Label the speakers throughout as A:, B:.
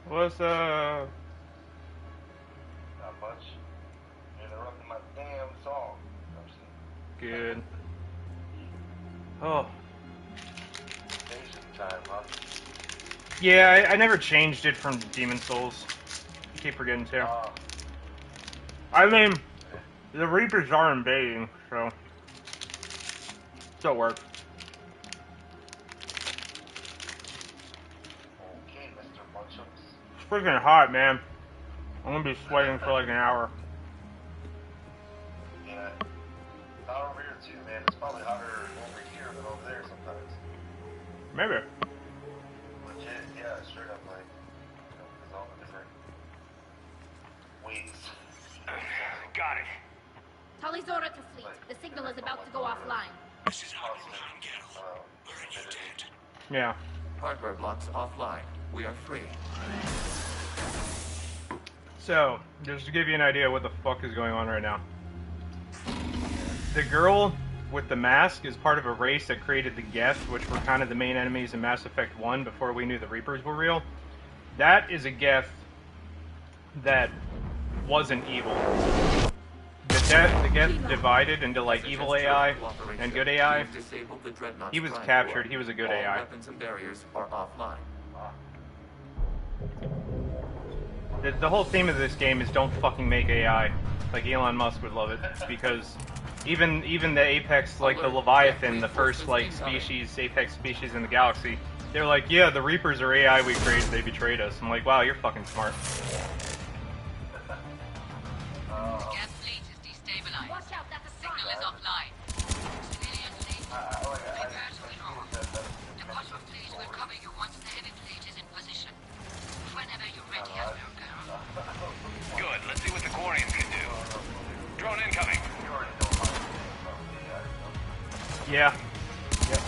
A: What's
B: Not much. Interrupting my damn song.
A: good? Oh.
B: Asian time, huh?
A: Yeah, I never changed it from Demon Souls. I keep forgetting to. I mean, the Reapers are invading, so still works.
B: Okay, Mr. Munchums.
A: It's freaking hot, man. I'm gonna be sweating for like an hour.
B: Yeah. It's hot over here too, man. It's probably hotter over here than over there sometimes.
A: Maybe.
B: Legit, yeah, straight up, like, there's all the different ways.
C: Got it.
D: Talizora to fleet. The signal is about to go offline.
C: This is how you get. Aren't you dead?
A: Yeah.
E: Hardware blocks offline. We are free.
A: So, just to give you an idea what the fuck is going on right now. The girl with the mask is part of a race that created the Geth, which were kind of the main enemies in Mass Effect 1 before we knew the Reapers were real. That is a Geth that wasn't evil. The Geth divided into like evil AI and good AI. He was captured, he was a good AI.
E: Weapons and barriers are offline.
A: The whole theme of this game is don't fucking make AI. Like Elon Musk would love it, because even the Apex, like the Leviathan, the first like species, Apex species in the galaxy, they're like, yeah, the Reapers are AI we created, they betrayed us. I'm like, wow, you're fucking smart.
F: Geth fleet is destabilized.
D: Watch out, that's a
F: Signal is offline. Civilian fleet, prepare to withdraw. The Cosmo fleet will cover you once the heavy fleet is in position. Whenever you're ready, Admiral Girl.
C: Good. Let's see what the quarians can do. Drone incoming.
A: Yeah. Yep.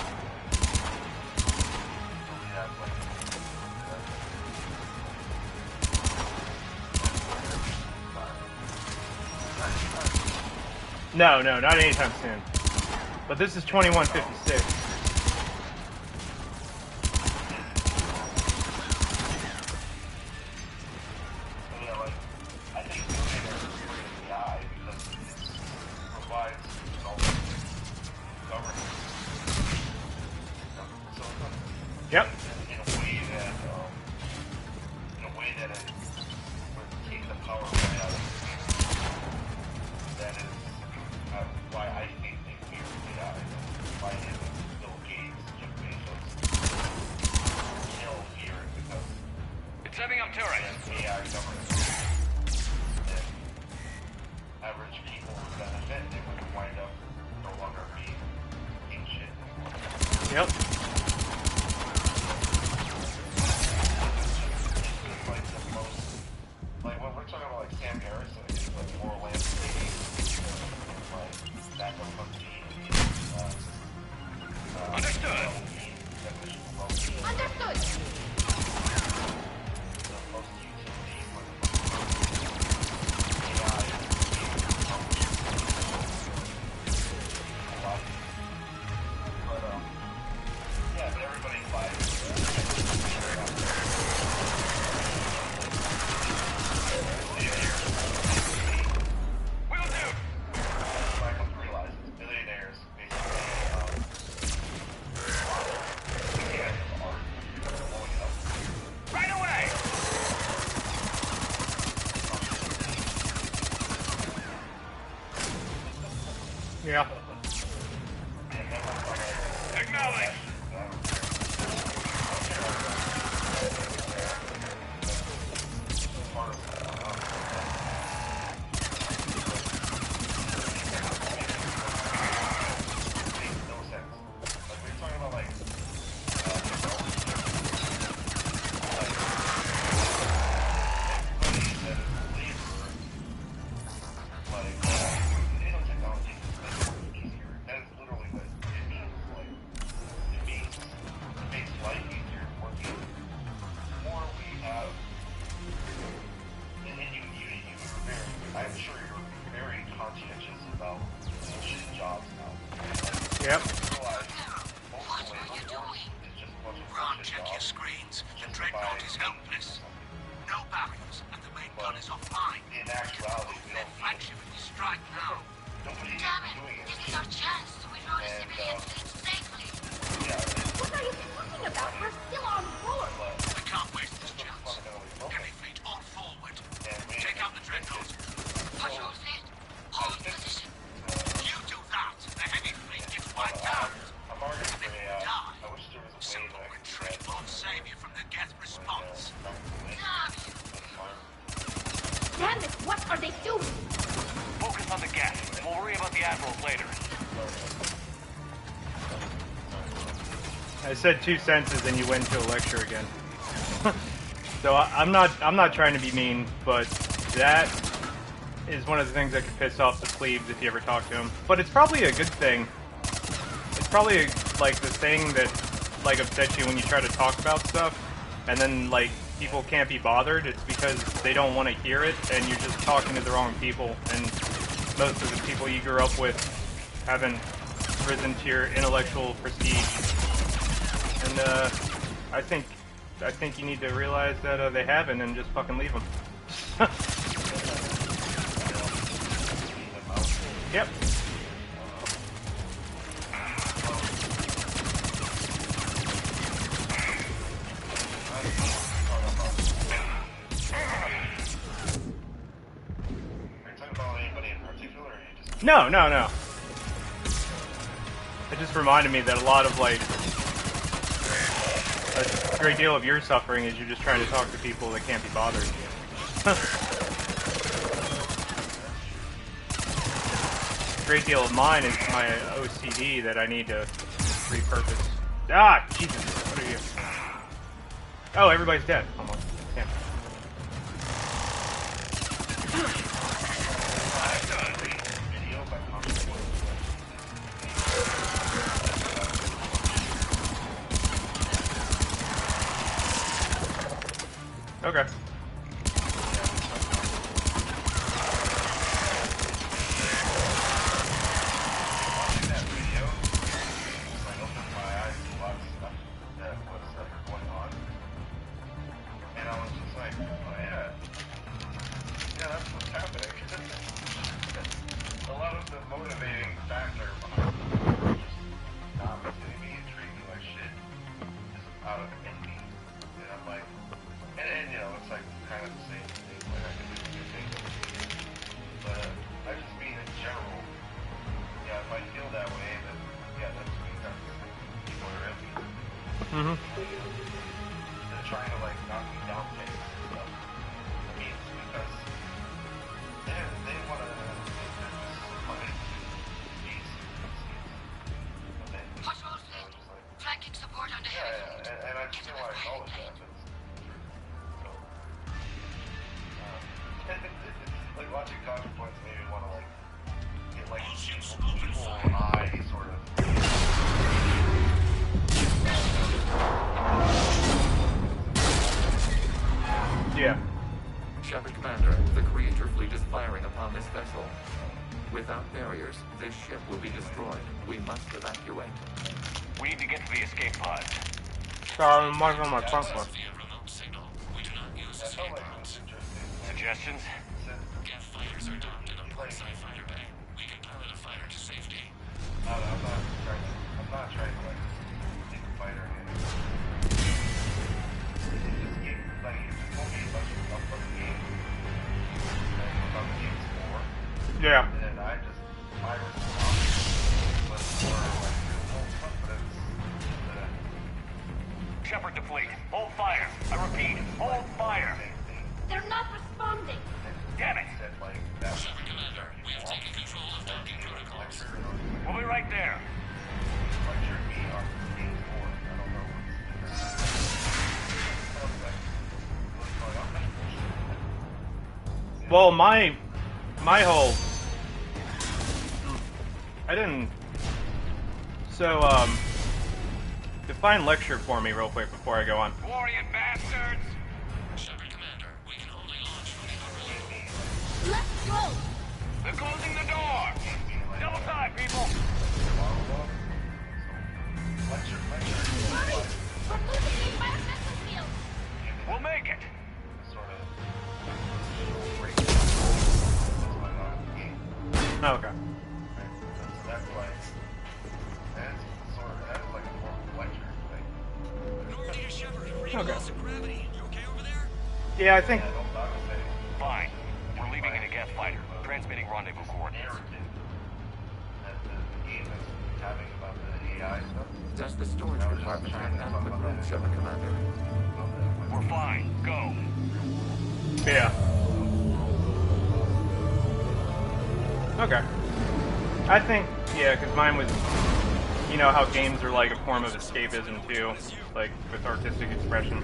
A: No, not anytime soon. But this is 2156. Yep.
B: In a way that it would take the power right out of it. That is why I think they fear AI. Why is Bill Gates, Jeff Bezos, fear it because
C: It's setting up turrets.
B: AI government. And average people would benefit. They would wind up no longer being shit.
A: Yep.
B: Like when we're talking about like Sam Harrison, it's like more landscape, like back up on
C: Understood.
D: Understood.
B: most utilities, AI, but yeah, but everybody's lives.
C: Will do.
B: I come to realize is billionaires basically blowing up.
C: Right away.
A: Yeah.
C: Acknowledge.
B: I'm sure you're very conscientious about shit jobs now.
A: Yep.
F: What are you doing?
B: It's just a bunch of
C: Ron,
B: bullshit
C: check your
B: jobs.
C: screens. The Dreadnought is helpless.
B: doing it.
F: This is our chance to withdraw the civilian fleet safely.
D: What are you talking about? We're still on board.
C: We can't waste this chance.
B: Fundamentally broken.
C: Heavy fleet on forward.
B: And we
C: Take out the dreadnought.
F: Patrol fleet, hold position.
C: You do that, the heavy fleet gets wiped out.
B: I'm already
C: And then
B: pretty
C: you die.
B: I wish there was a way
C: Simple
B: that I could
C: retreat won't save you from the Geth response.
F: Damn you.
D: Damn it, what are they doing?
C: Focus on the Geth. We'll worry about the admirals later.
A: I said 2 sentences and you went to a lecture again. So I'm not trying to be mean, but that is one of the things that could piss off the plebes if you ever talk to them. But it's probably a good thing. It's probably like the thing that like upsets you when you try to talk about stuff, and then like people can't be bothered. It's because they don't want to hear it, and you're just talking to the wrong people. And most of the people you grew up with haven't risen to your intellectual prestige. And I think you need to realize that they haven't, and just fucking leave them. Yep. No. It just reminded me that a lot of like a great deal of your suffering is you're just trying to talk to people that can't be bothered. A great deal of mine is my OCD that I need to repurpose. Ah, Jesus! What are you? Oh, everybody's dead. Almost. Damn. Okay. Mm-hmm.
B: They're trying to like knock me down and stuff. I mean, it's because they want to find peace.
F: Patrol fleet, flanking support on the heavy fleet.
B: And I just want to acknowledge that. It's like watching counterpoints made me want to like get like evil eye sort of.
A: Yeah.
E: Shepard Commander, the Creator fleet is firing upon this vessel. Without barriers, this ship will be destroyed. We must evacuate.
C: We need to get to the escape pod.
A: Sorry, I'm marking on my front foot.
E: Via remote signal. We do not use escape pods.
C: Suggestions?
E: Geth fighters are docked in a portside fighter bay. We can pilot a fighter to safety.
B: I'm not trying to like take a fighter in. Just get like if it's only a bunch of stuff from the game. Like about the game's more.
A: Yeah.
B: And then my response was more like full confidence.
C: Shepard to fleet. Hold fire. I repeat, hold fire.
D: They're not responding.
C: Damn it.
B: Said like that.
E: Shepard Commander, we have taken control of docking protocols.
C: We'll be right there.
B: Lectured me on game 4. I don't know what's going on.
A: Well, my whole I didn't. So define lecture for me real quick before I go on.
C: Quarian bastards!
E: Shepard Commander, we can only launch from the upper level.
D: Let's go!
C: They're closing the door! Double time, people!
D: Hurry! We're losing the environmental field!
C: We'll make it!
A: Oh, okay. Okay.
C: loss of gravity. You okay over there?
A: Yeah, I think.
C: Fine. We're leaving in a Geth fighter. Transmitting rendezvous coordinates.
B: That the game is having about the AI stuff.
E: Does the storage compartment have adequate room, Shepard Commander?
C: We're fine. Go.
A: Yeah. Okay. I think, yeah, because mine was, you know how games are like a form of escapism too, like with artistic expression.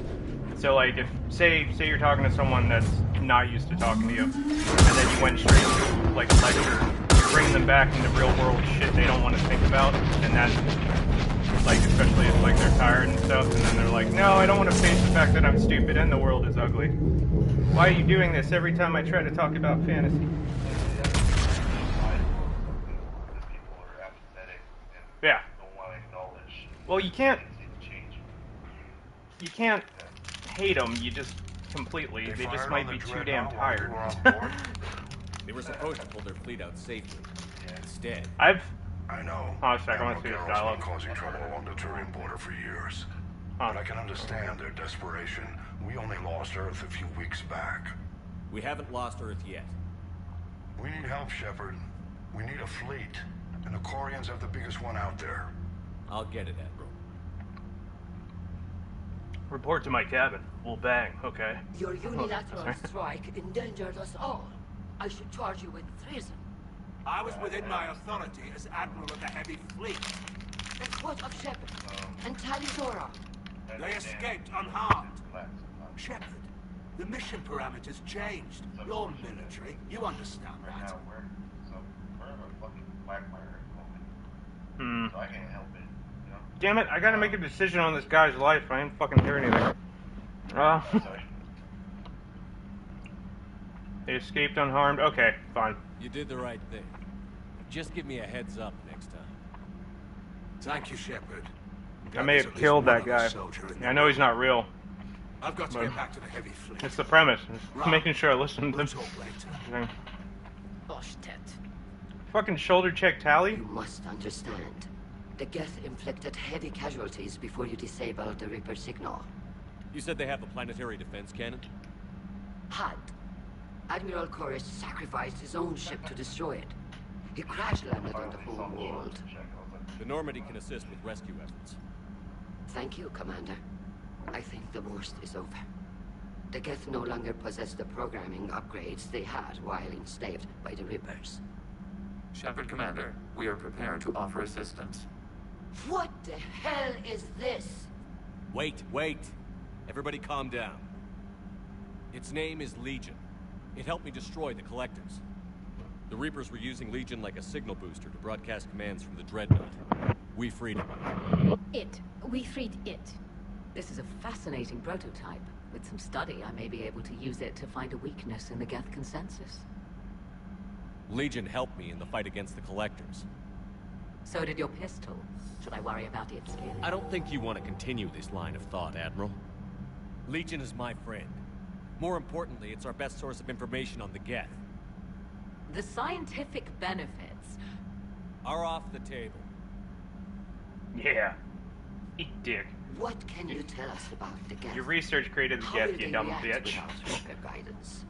A: So like if, say you're talking to someone that's not used to talking to you, and then you went straight to like a lecture, you bring them back into real world shit they don't want to think about, and that's like, especially if like they're tired and stuff, and then they're like, no, I don't want to face the fact that I'm stupid and the world is ugly. Why are you doing this every time I try to talk about fantasy? Yeah. Well, you can't hate them. You just completely. They just might be too damn tired.
G: They were supposed to pull their fleet out safely. Instead,
H: I know.
A: Oh, a second. I want to see this
H: Admiral Carroll's
A: dialogue.
H: been causing trouble along the Turian border for years. But I can understand their desperation. We only lost Earth a few weeks back.
G: we haven't lost Earth yet.
H: We need help, Shepard. We need a fleet. And the Quarians have the biggest one out there.
G: I'll get it, Admiral.
A: Report to my cabin. We'll bang. Okay.
I: Your unilateral
A: sorry.
I: strike endangered us all. I should charge you with treason.
J: I was within my authority as Admiral of the Heavy Fleet.
I: And what of Shepard? And Talizora?
J: They escaped unharmed. Shepard, the mission parameters changed. You're military. You understand that.
B: So we're in a fucking quagmire at the
A: Hmm.
B: moment. So I can't help it. You know?
A: Damn it! I gotta make a decision on this guy's life. I ain't fucking hear anything.
B: Sorry.
A: They escaped unharmed. Okay, fine.
G: You did the right thing. Just give me a heads up next time.
J: Thank you, Shepard.
A: I may have killed that guy. I know he's not real.
J: I've got to
A: but
J: get back to the Heavy Fleet.
A: It's the premise. It's
J: Right.
A: making sure I listen to
J: We'll
A: them.
J: talk later.
I: Oshtet.
A: Fucking shoulder check tally.
I: You must understand. The Geth inflicted heavy casualties before you disabled the Reaper signal.
G: You said they have a planetary defense cannon?
I: Had. Admiral Koresh sacrificed his own ship to destroy it. He crash-landed on the home world.
G: The Normandy can assist with rescue efforts.
I: Thank you, Commander. I think the worst is over. The Geth no longer possess the programming upgrades they had while enslaved by the Reapers.
E: Shepard Commander, we are prepared to offer assistance.
I: What the hell is this?
G: Wait. Everybody calm down. Its name is Legion. It helped me destroy the Collectors. The Reapers were using Legion like a signal booster to broadcast commands from the Dreadnought. We freed it.
D: We freed it.
K: This is a fascinating prototype. With some study, I may be able to use it to find a weakness in the Geth consensus.
G: Legion helped me in the fight against the Collectors.
K: So did your pistol. Should I worry about its scaling?
G: I don't think you want to continue this line of thought, Admiral. Legion is my friend. More importantly, it's our best source of information on the Geth.
K: The scientific benefits.
G: Are off the table.
A: Yeah. Eat dick.
I: What can you tell us about the Geth?
A: Your research created the
I: How
A: Geth,
I: will
A: you
I: they
A: dumb
I: react
A: bitch.
I: without Reaper guidance?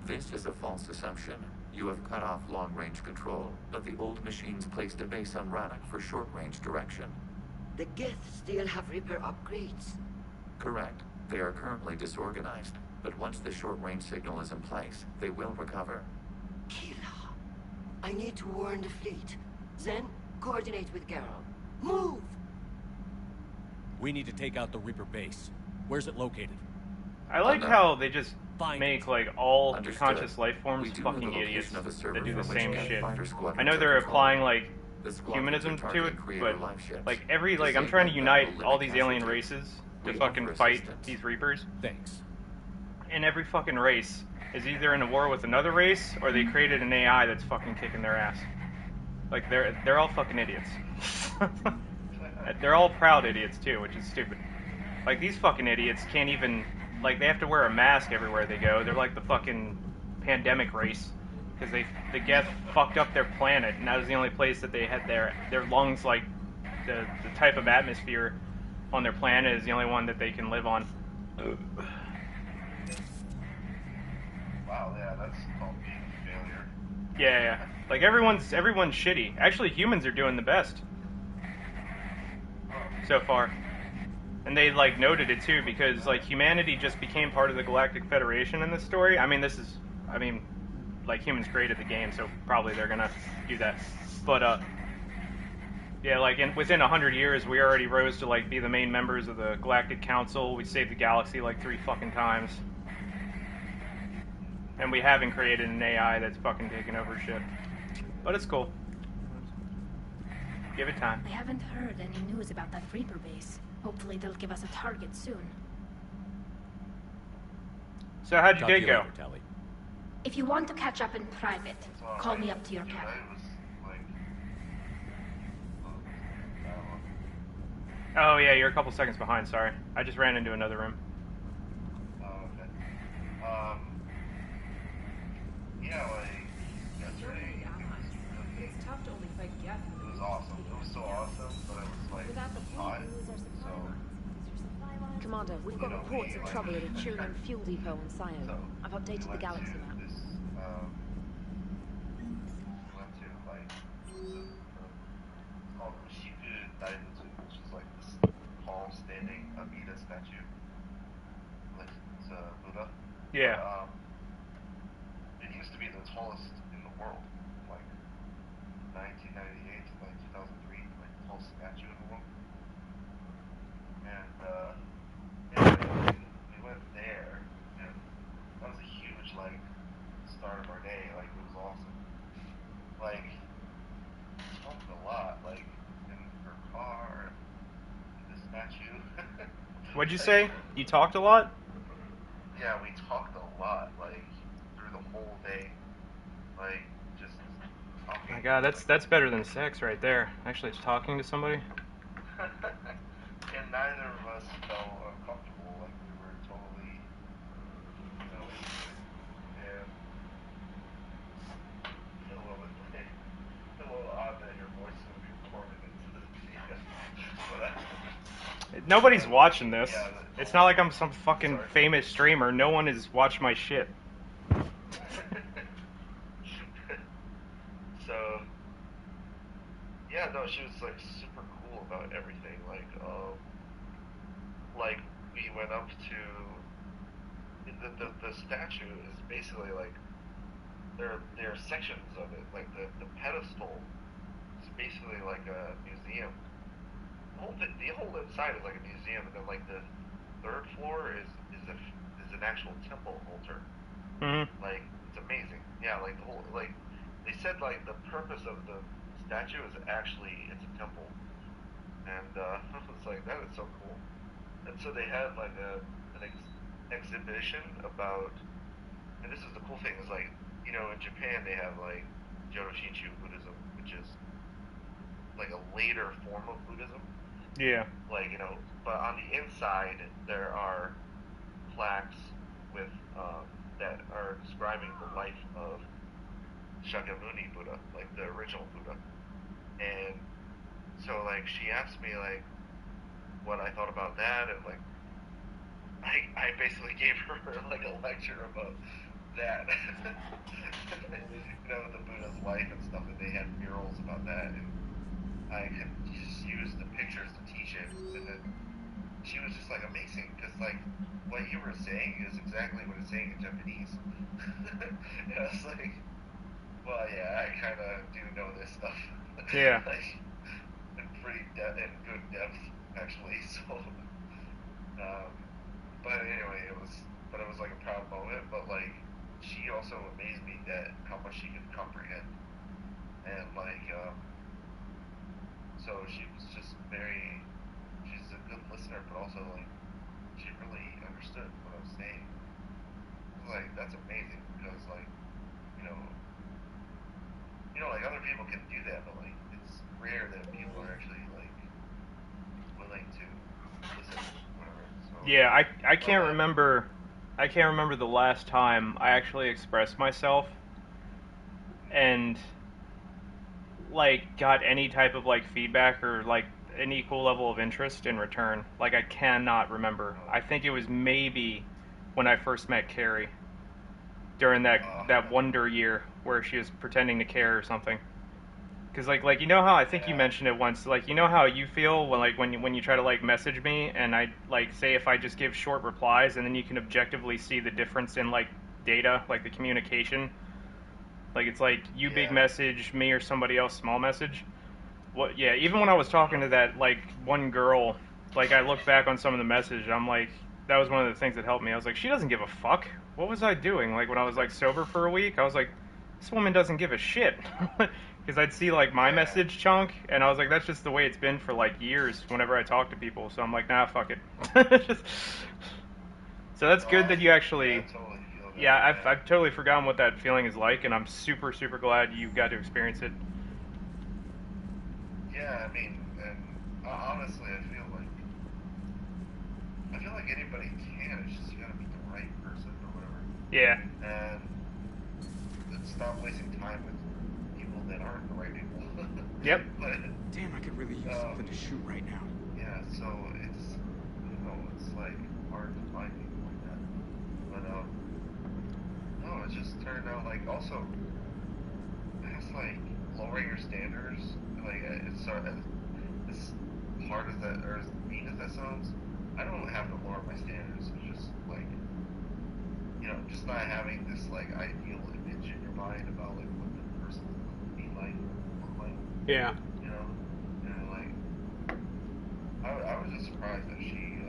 E: This is a false assumption. You have cut off long-range control, but the old machines placed a base on Rannoch for short-range direction.
I: The Geth still have Reaper upgrades.
E: Correct. They are currently disorganized, but once the short-range signal is in place, they will recover.
I: Kira, I need to warn the fleet. Then, coordinate with Geralt. Move!
G: We need to take out the Reaper base. Where's it located?
A: I like how they just
G: Fine.
A: make like all the
E: Understood.
A: conscious life
E: We
A: forms
E: do know
A: fucking
E: the location
A: idiots
E: of a server
A: that do the
E: from which
A: same
E: Geth
A: shit.
E: fighter squadrons
A: I know
E: are
A: they're
E: controlled.
A: applying like
E: The squadrons
A: humanism
E: are
A: to
E: targeting
A: it,
E: creator
A: but
E: life ships.
A: like I'm trying to
E: Disabling
A: unite
E: them
A: all
E: will
A: these
E: limit
A: alien
E: casualties.
A: races
E: We
A: to fucking
E: offer
A: fight
E: assistance.
A: these Reapers.
G: Thanks.
A: And every fucking race is either in a war with another race or they created an AI that's fucking kicking their ass. Like they're all fucking idiots. They're all proud idiots too, which is stupid. Like these fucking idiots can't even like they have to wear a mask everywhere they go. They're like the fucking pandemic race because the Geth fucked up their planet, and that was the only place that they had their lungs, like the type of atmosphere on their planet is the only one that they can live on.
B: Wow, yeah, that's called being a failure.
A: Yeah. Like everyone's shitty. Actually, humans are doing the best so far. And they like noted it too because like humanity just became part of the Galactic Federation in this story. I mean, like humans created the game, so probably they're gonna do that. But yeah, like within 100 years, we already rose to like be the main members of the Galactic Council. We saved the galaxy like 3 fucking times, and we haven't created an AI that's fucking taking over shit. But it's cool. Give it time.
D: I haven't heard any news about that Reaper base. Hopefully they'll give us a target soon.
A: So how'd your
G: Talk
A: day
G: to you
A: go?
G: later, Tally.
D: If you want to catch up in private, call me up to your cabin.
A: Oh yeah, you're a couple seconds behind, sorry. I just ran into another room.
B: Oh, okay. Yeah, like, yesterday,
L: It's tough to only fight Geth.
B: it was awesome. It was so awesome, but it was, like, hot, so...
L: Commander, we've got reports of trouble at a Turian fuel depot on Scion. I've updated the galaxy map.
B: We went to, like, it's called Shiku Daibutsu, which is, like, this tall, standing Amida statue. Like, it's a Buddha.
A: Yeah.
B: But, it used to be the tallest in the world. Like, 1998 to, like, 2003, like, the tallest statue in the world. And, yeah, we went there, and that was a huge, like, start of our day. Like, it was awesome. Like, we talked a lot, like, in her car, in the statue.
A: What'd you say? You talked a lot?
B: Yeah, we talked a lot, like, through the whole day. Like, just talking.
A: Oh my god, that's better than sex right there. Actually, it's talking to somebody.
B: And neither of us felt uncomfortable, like we were totally, you know, and a little odd that your voice would be recorded into the video.
A: Nobody's watching this.
B: Yeah,
A: It's not like I'm some fucking famous streamer. No one has watched my shit.
B: So, yeah, no, she was like super cool about everything. Like we went up to the statue is basically like there are sections of it. Like the pedestal is basically like a museum. The whole inside is like a museum, and then like the third floor is an actual temple altar.
A: Mm-hmm.
B: Like, it's amazing. Yeah, like the whole, like, they said like the purpose of the statue is actually it's a temple, and I was like, that is so cool. And so they had like an exhibition about, and this is the cool thing is like, you know, in Japan they have like Jodo Shinshu Buddhism, which is like a later form of Buddhism.
A: Yeah.
B: Like, you know, but on the inside there are plaques with that are describing the life of Shakyamuni Buddha, like the original Buddha. And so like she asked me like what I thought about that, and like I basically gave her like a lecture about that. You know, the Buddha's life and stuff, and they had murals about that, and I could just use the pictures to teach it. And then she was just like amazing, because like what you were saying is exactly what it's saying in Japanese. And I was like, well, yeah, I kind of do know this stuff.
A: Yeah.
B: Like, in pretty in good depth, actually. So, but anyway, it was like a proud moment. But like, she also amazed me that how much she could comprehend, and like, so she was just she's a good listener, but also like, she really understood what I was saying. I was like, that's amazing, because like, you know, like other people can do that, but like, it's rare that people are actually like willing to listen, whatever. So,
A: Yeah, I can't remember. I can't remember the last time I actually expressed myself and like got any type of like feedback or like an equal level of interest in return. Like, I cannot remember. I think it was maybe when I first met Carrie. During that wonder year where she was pretending to care or something. Because like you know how I think you mentioned it once. Like, you know how you feel when you try to like message me and I like say if I just give short replies and then you can objectively see the difference in like data, like the communication. Like it's like you big message, me or somebody else small message. What? Yeah. Even when I was talking to that like one girl, like I look back on some of the message, I'm like, that was one of the things that helped me. I was like, she doesn't give a fuck. What was I doing? Like when I was like sober for a week, I was like, this woman doesn't give a shit. Because I'd see like my message chunk, and I was like, that's just the way it's been for like years. Whenever I talk to people, so I'm like, nah, fuck it. So that's good that you actually. Yeah, I've totally forgotten what that feeling is like, and I'm super glad you got to experience it.
B: Yeah, I mean, and honestly, I feel like anybody can. It's just you gotta meet the right person or whatever.
A: Yeah.
B: And stop wasting time with people that aren't the right people.
A: Yep.
B: But,
M: damn, I could really use something to shoot right now.
B: Yeah, so it's, it's like hard to find people like that. But no, it just turned out like also, I guess like lowering your standards, like it's as hard as that or as mean as that sounds. I don't have to lower my standards. It's just like, just not having this like ideal image in your mind about like what the person would be like, look like.
A: Yeah.
B: And like, I was just surprised that she,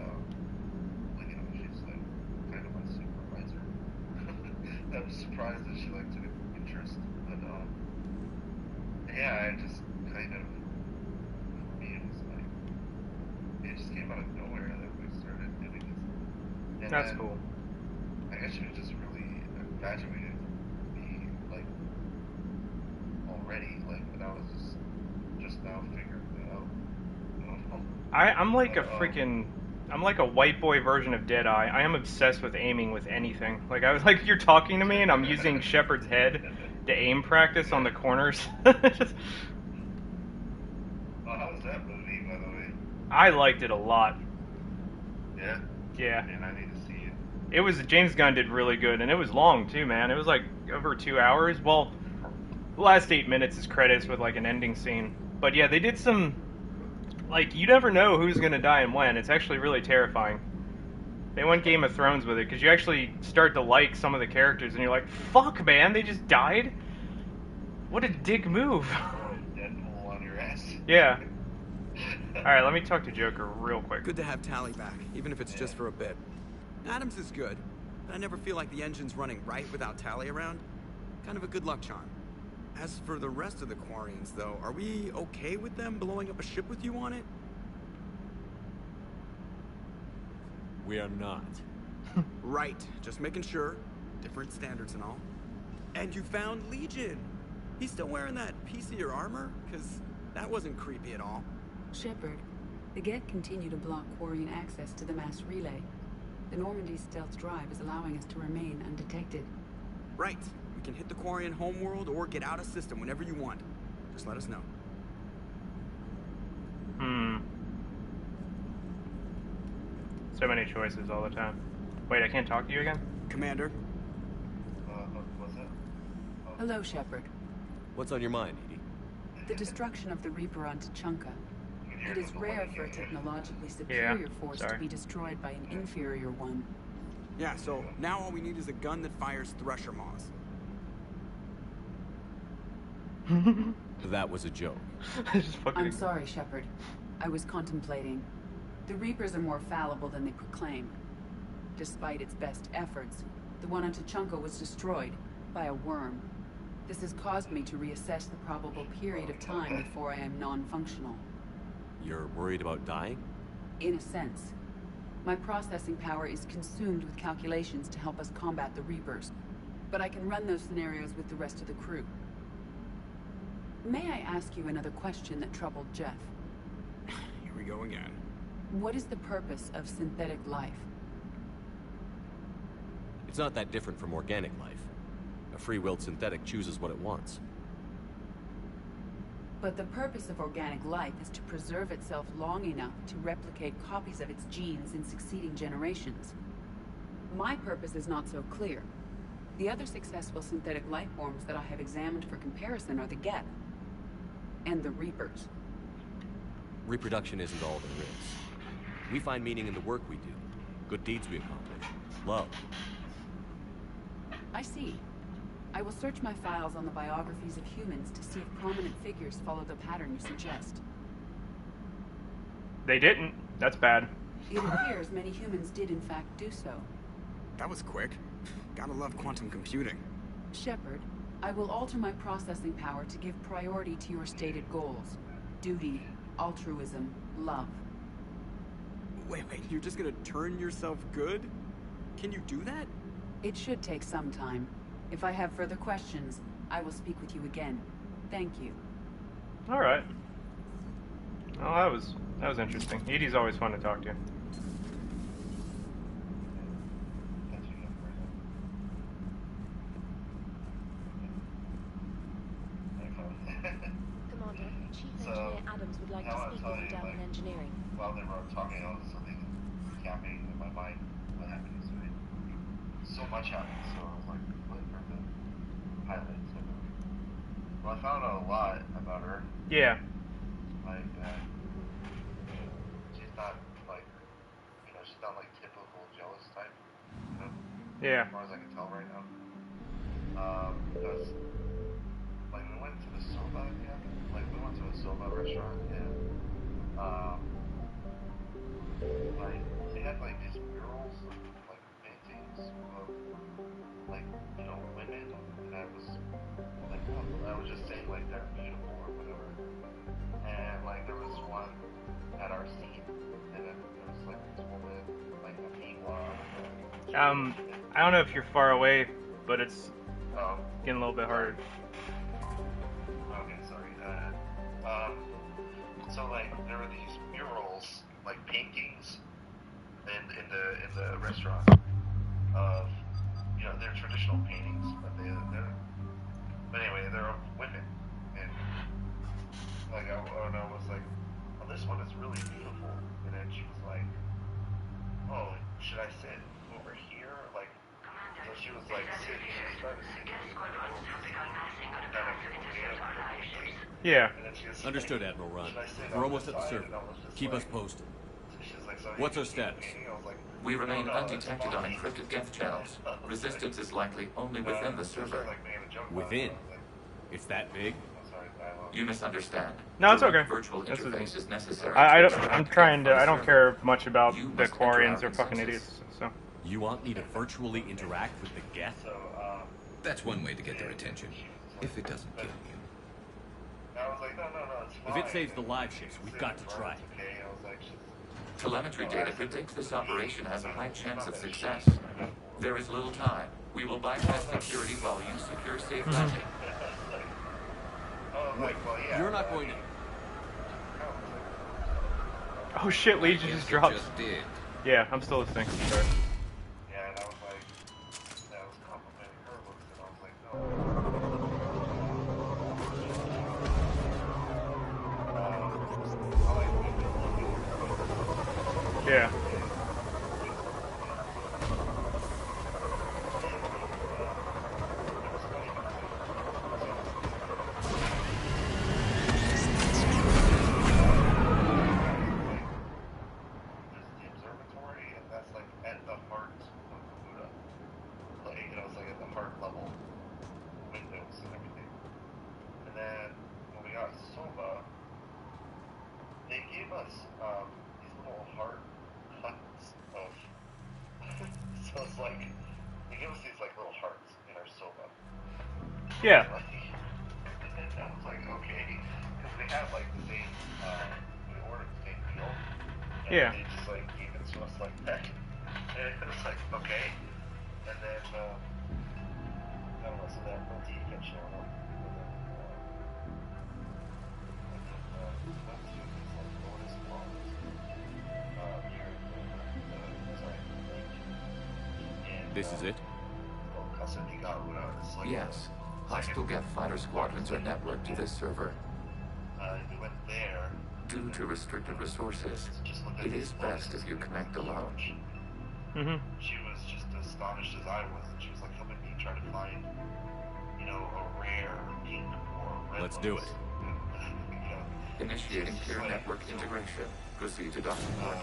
B: she's like kind of my supervisor. I was surprised that she like took an interest, but yeah, I just kind of, for me it was like, it just came out of nowhere that we started doing this. And
A: that's
B: then,
A: cool.
B: I guess she was just really infatuated with me, like, already, like, when I was just now figuring it out.
A: I'm like a freaking... I'm like a white boy version of Deadeye. I am obsessed with aiming with anything. Like, I was like, you're talking to me and I'm using Shepard's head to aim practice on the corners. Just...
B: Oh, how was that movie, by the way?
A: I liked it a lot.
B: Yeah?
A: Yeah.
B: Man, I need to see it.
A: It was... James Gunn did really good, and it was long, too, man. It was, like, over 2 hours. Well, the last 8 minutes is credits with, like, an ending scene. But, yeah, they did some... Like, you never know who's gonna die and when. It's actually really terrifying. They went Game of Thrones with it, because you actually start to like some of the characters, and you're like, fuck, man, they just died? What a dick move.
B: Deadpool on your ass.
A: Yeah. Alright, let me talk to Joker real quick.
M: Good to have Tally back, even if it's just for a bit. Adams is good, but I never feel like the engine's running right without Tally around. Kind of a good luck charm. As for the rest of the quarians, though, are we okay with them blowing up a ship with you on it?
G: We are not.
M: Right, just making sure. Different standards and all. And you found Legion. He's still wearing that piece of your armor? Because that wasn't creepy at all.
K: Shepard, the Geth continue to block quarian access to the mass relay. The Normandy stealth drive is allowing us to remain undetected.
M: Right. We can hit the quarian homeworld or get out of system whenever you want. Just let us know.
A: So many choices all the time. Wait, I can't talk to you again?
M: Commander?
B: What's that?
K: Hello, Shepard.
G: What's on your mind, Edie?
K: The destruction of the Reaper on T'Chunka. It is rare for a technologically superior force to be destroyed by an inferior one.
M: Yeah, so now all we need is a gun that fires thresher maws.
G: That was a joke.
K: I'm sorry, Shepard. I was contemplating. The Reapers are more fallible than they proclaim. Despite its best efforts, the one on T'Chunka was destroyed by a worm. This has caused me to reassess the probable period of time before I am non-functional.
G: You're worried about dying?
K: In a sense. My processing power is consumed with calculations to help us combat the Reapers. But I can run those scenarios with the rest of the crew. May I ask you another question that troubled Jeff?
M: Here we go again.
K: What is the purpose of synthetic life?
G: It's not that different from organic life. A free-willed synthetic chooses what it wants.
K: But the purpose of organic life is to preserve itself long enough to replicate copies of its genes in succeeding generations. My purpose is not so clear. The other successful synthetic life forms that I have examined for comparison are the Geth and the Reapers.
G: Reproduction isn't all there is. We find meaning in the work we do, good deeds we accomplish, love.
K: I see. I will search my files on the biographies of humans to see if prominent figures follow the pattern you suggest.
A: They didn't. That's bad.
K: It appears many humans did in fact do so.
M: That was quick. Gotta love quantum computing.
K: Shepard, I will alter my processing power to give priority to your stated goals. Duty, altruism, love.
M: Wait, you're just gonna turn yourself good? Can you do that?
K: It should take some time. If I have further questions, I will speak with you again. Thank you.
A: All right. Well, that was interesting. Edie's always fun to talk to.
L: Commander, Chief Engineer Adams would like to speak with you down in engineering.
B: While they were talking, I was something recapping in my mind what happened yesterday. So much happened, so I was like for the highlights. Well, I found out a lot about her.
A: Yeah.
B: Like, she's not like, she's not like typical jealous type.
A: Yeah.
B: As far as I can tell right now. Because, like, we went to the soba, we went to a soba restaurant, and, like, they had, like, these murals, like, paintings of, like, women, and I was, like, I was just saying, like, they're beautiful or whatever, and, like, there was one at our seat, and then there was, like, this woman, like, a Miwa.
A: I don't know if you're far away, but it's getting a little bit harder.
B: Okay, sorry. So like there were these murals, like paintings, in the restaurant of they're traditional paintings, but anyway they're of women, and like I was like, oh, this one is really beautiful, and then she was like, oh, should I sit over here? Like, so she was like sitting, she was trying to sit.
A: Yeah.
G: Understood, Admiral Ron. We're almost at the server. Keep us posted. What's our status?
E: We remain undetected on encrypted Geth channels. Resistance is likely only within the server.
G: Within? It's that big?
E: You misunderstand.
A: No, it's okay.
E: Virtual interface is necessary.
A: I don't care much about the Quarians. They're fucking idiots. So.
G: You want me to virtually interact with the Geth?
N: That's one way to get their attention. If it doesn't kill you.
G: If it saves the live ships, we've got to try.
E: Telemetry data predicts this operation has a high chance of success. There is little time. We will bypass security while you secure safe landing.
G: Wait, you're not going to...
A: Oh shit, Legion just dropped.
N: Just did.
A: Yeah, I'm still listening. Sorry.
B: Yeah, and I was like, I was complimenting her looks, and I was like, no.
A: Yeah. Yeah.
B: I was like, okay, because they have like the same, we ordered the same meal. And
A: yeah.
B: They just like gave it to us like that. And it was like, okay. And then, I don't know, so that multi kept showing up.
G: This is it?
E: Yes. Hostile Geth fighter squadrons are networked to this server. Due to restricted resources, it is best if you connect alone.
B: She was just as astonished as I was, and she was like, helping me try to find, you know, a rare pink or red.
G: Let's do it.
E: Initiating peer network integration. Proceed to docking port.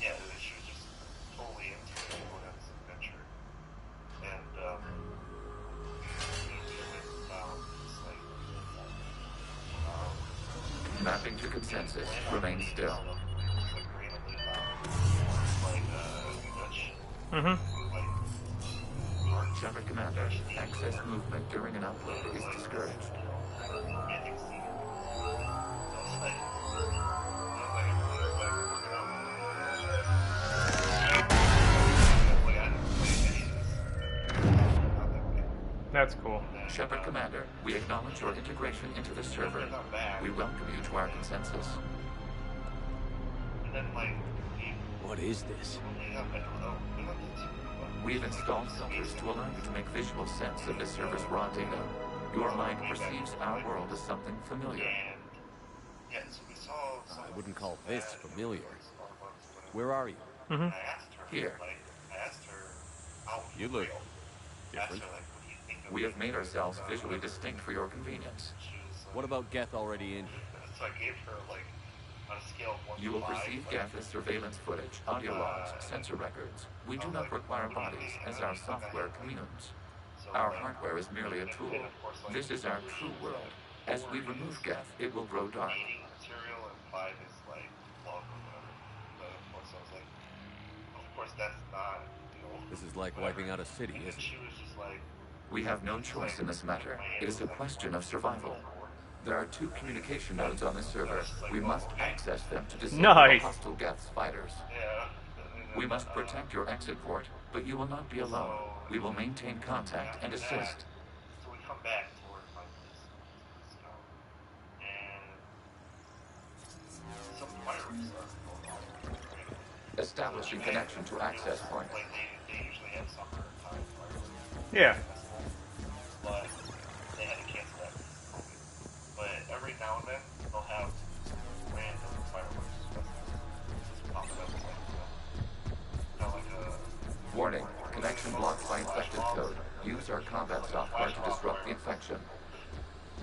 B: Yeah, she was just totally into this adventure. And,
E: Mapping to consensus. Remain still. Shepard Commander, access movement during an upload is discouraged.
A: That's cool.
E: Shepard Commander, we acknowledge your integration into the server. We welcome you to our consensus.
G: What is this?
E: We've installed filters to allow you to make visual sense of the server's raw data. Your mind perceives our world as something familiar.
G: I wouldn't call this familiar. Where are you?
E: Here.
G: You look different.
E: We have made ourselves visually distinct for your convenience.
G: What about Geth already in here?
B: So I gave her, like, on a scale of 1 to 5.
E: You will receive Geth as surveillance footage, audio logs, sensor records. We do not require bodies, as our software communes. Our hardware is merely a tool. This is our true world. As we remove Geth, it will grow dark.
B: Material and 5 is, like, love or whatever. But of course I was like, of course that's not, you know.
G: This is like wiping out a city, isn't it?
B: She was just like,
E: We have no choice in this matter. It is a question of survival. There are 2 communication nodes on the server. We must access them to disable hostile Geth's fighters. We must protect your exit port, but you will not be alone. We will maintain contact and assist.
B: so we come back towards my place. And some fireworks are going on.
E: Establishing connection to access point.
B: Like they usually have summer time fireworks.
A: Yeah.
B: But they had to cancel that. But every now and then they'll have random fireworks. Just pop it up like, kind of like a...
E: Warning. Connection blocked by infected code. Use our combat software to disrupt the infection.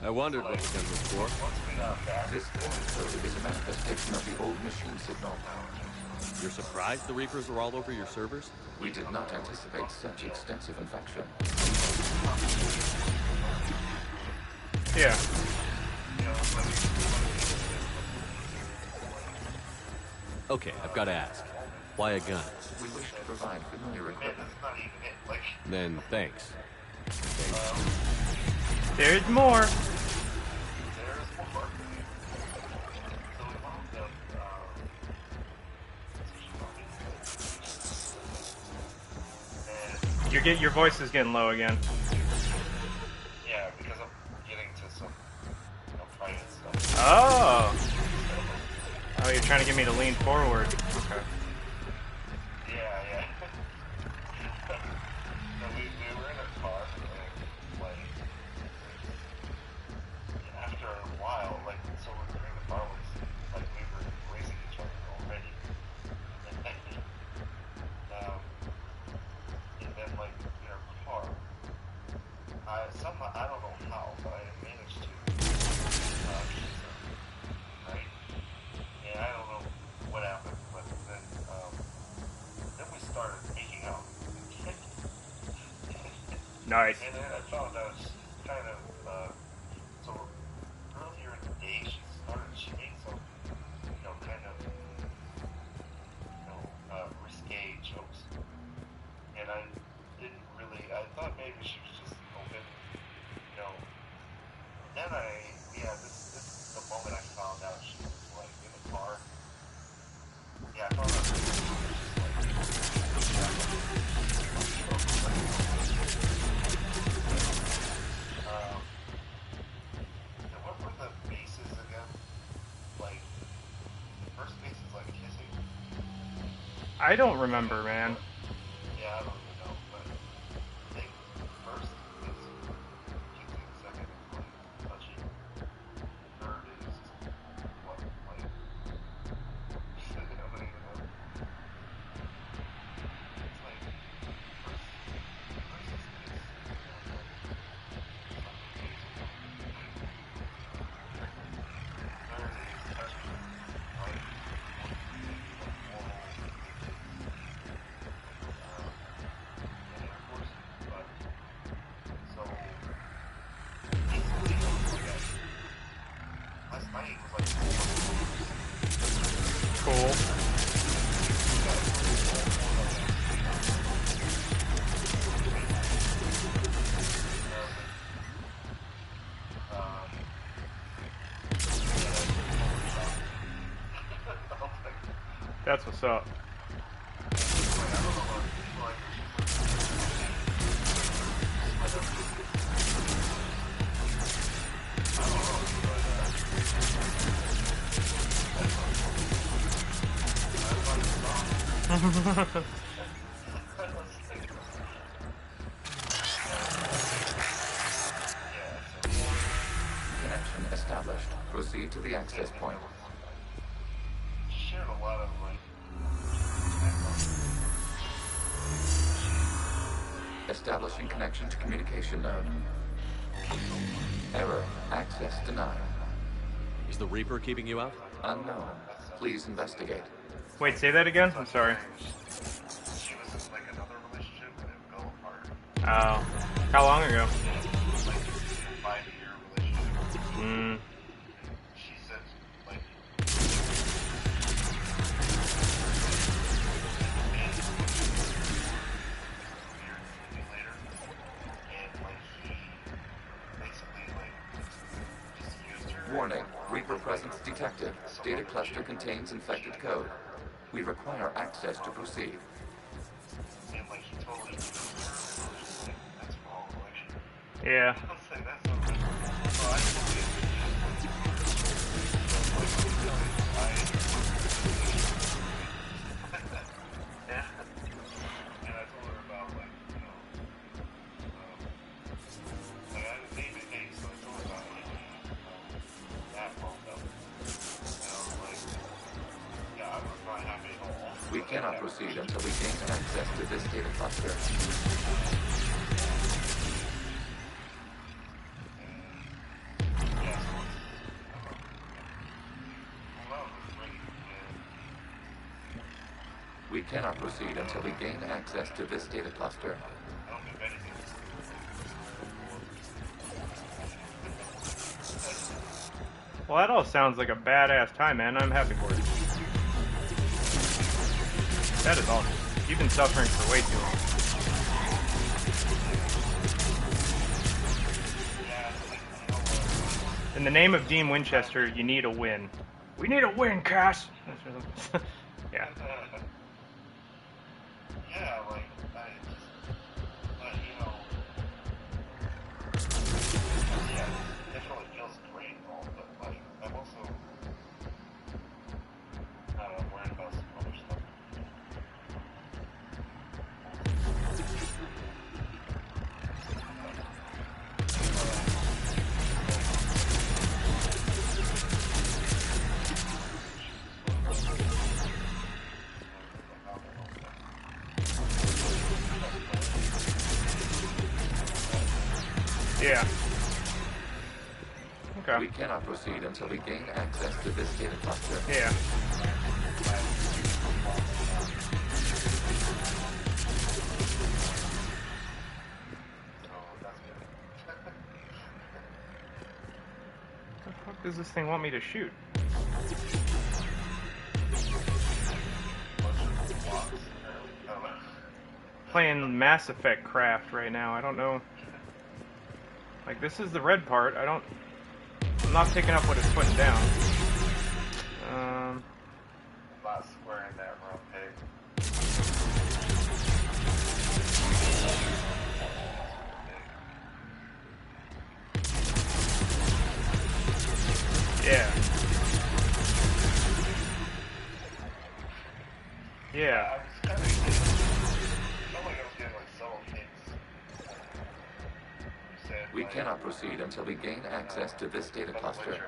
G: I wondered what the gun was for.
E: This code is a manifestation of the old machine signal.
G: You're surprised the Reapers are all over your servers?
E: We did not anticipate such extensive infection.
A: Yeah.
G: Okay, I've got to ask. Why a gun?
E: We wish to provide familiar equipment.
G: Then thanks.
A: There's more. Your voice is getting low again.
B: Yeah, because I'm getting to some, you know, private stuff.
A: Oh. Oh, you're trying to get me to lean forward. Okay.
B: Yeah. So we were in a car, and, like, after a while, like, so during the car was, like, we were racing each other already. And then, like, in our car, somehow, I don't know how, but I managed to, right? And I don't know what happened, but then we started making out.
A: Nice.
B: And then I found out she kind of, so earlier in the day she made some, you know, kind of, you know, risque jokes. And I didn't really, I thought maybe she was just open, you know. Then this is the moment I found out she was, like, in the car. Yeah, I found out she was just, what were the bases again? Like, the first base is like kissing.
A: I don't remember, man.
B: Yeah, I don't even know, but I think first is kissing, second is like touching, third is what, like
A: Cool. That's what's up.
E: Connection established. Proceed to the access point.
B: Shared a lot of like.
E: Establishing connection to communication node. Error. Access denied.
G: Is the Reaper keeping you out?
E: Unknown. Please investigate.
A: Wait, say that again? I'm sorry.
B: She was in like another relationship and it fell apart.
A: Oh. How long ago?
B: Like 5-year relationship.
A: Hmm.
B: She said like later and like he basically like just used her.
E: Warning. Reaper presence detected. Data cluster contains infected code. We require access to proceed.
B: And like he totally used her. Like, that's wrong. Like,
A: Yeah.
B: I was like, that's not good. So I believe yeah. And I told her about like, you know, like I didn't name it names, so I told her about like, that phone up. And I was like, yeah, I was not happy at all.
E: We cannot proceed until we gain access to this data cluster. We cannot proceed until we gain access to this data cluster.
A: Well, that all sounds like a badass time, man. I'm happy for it. That is awesome. You've been suffering for way too long. In the name of Dean Winchester, you need a win. We need a win, Cass! Yeah.
B: Yeah, like, I just, but, you know, yeah, definitely feels great and all, but, like, I'm also, I don't know, worried about some other stuff.
A: Yeah. Okay.
E: We cannot proceed until we gain access to this data cluster.
A: Yeah. What the fuck does this thing want me to shoot? Playing Mass Effect Craft right now. I don't know. Like, this is the red part. I'm not picking up what it's putting down.
B: Not squaring that round peg.
A: Yeah. Yeah.
B: I was kind of felt like I was getting like subtle hints.
E: We cannot proceed until we gain access to this data cluster.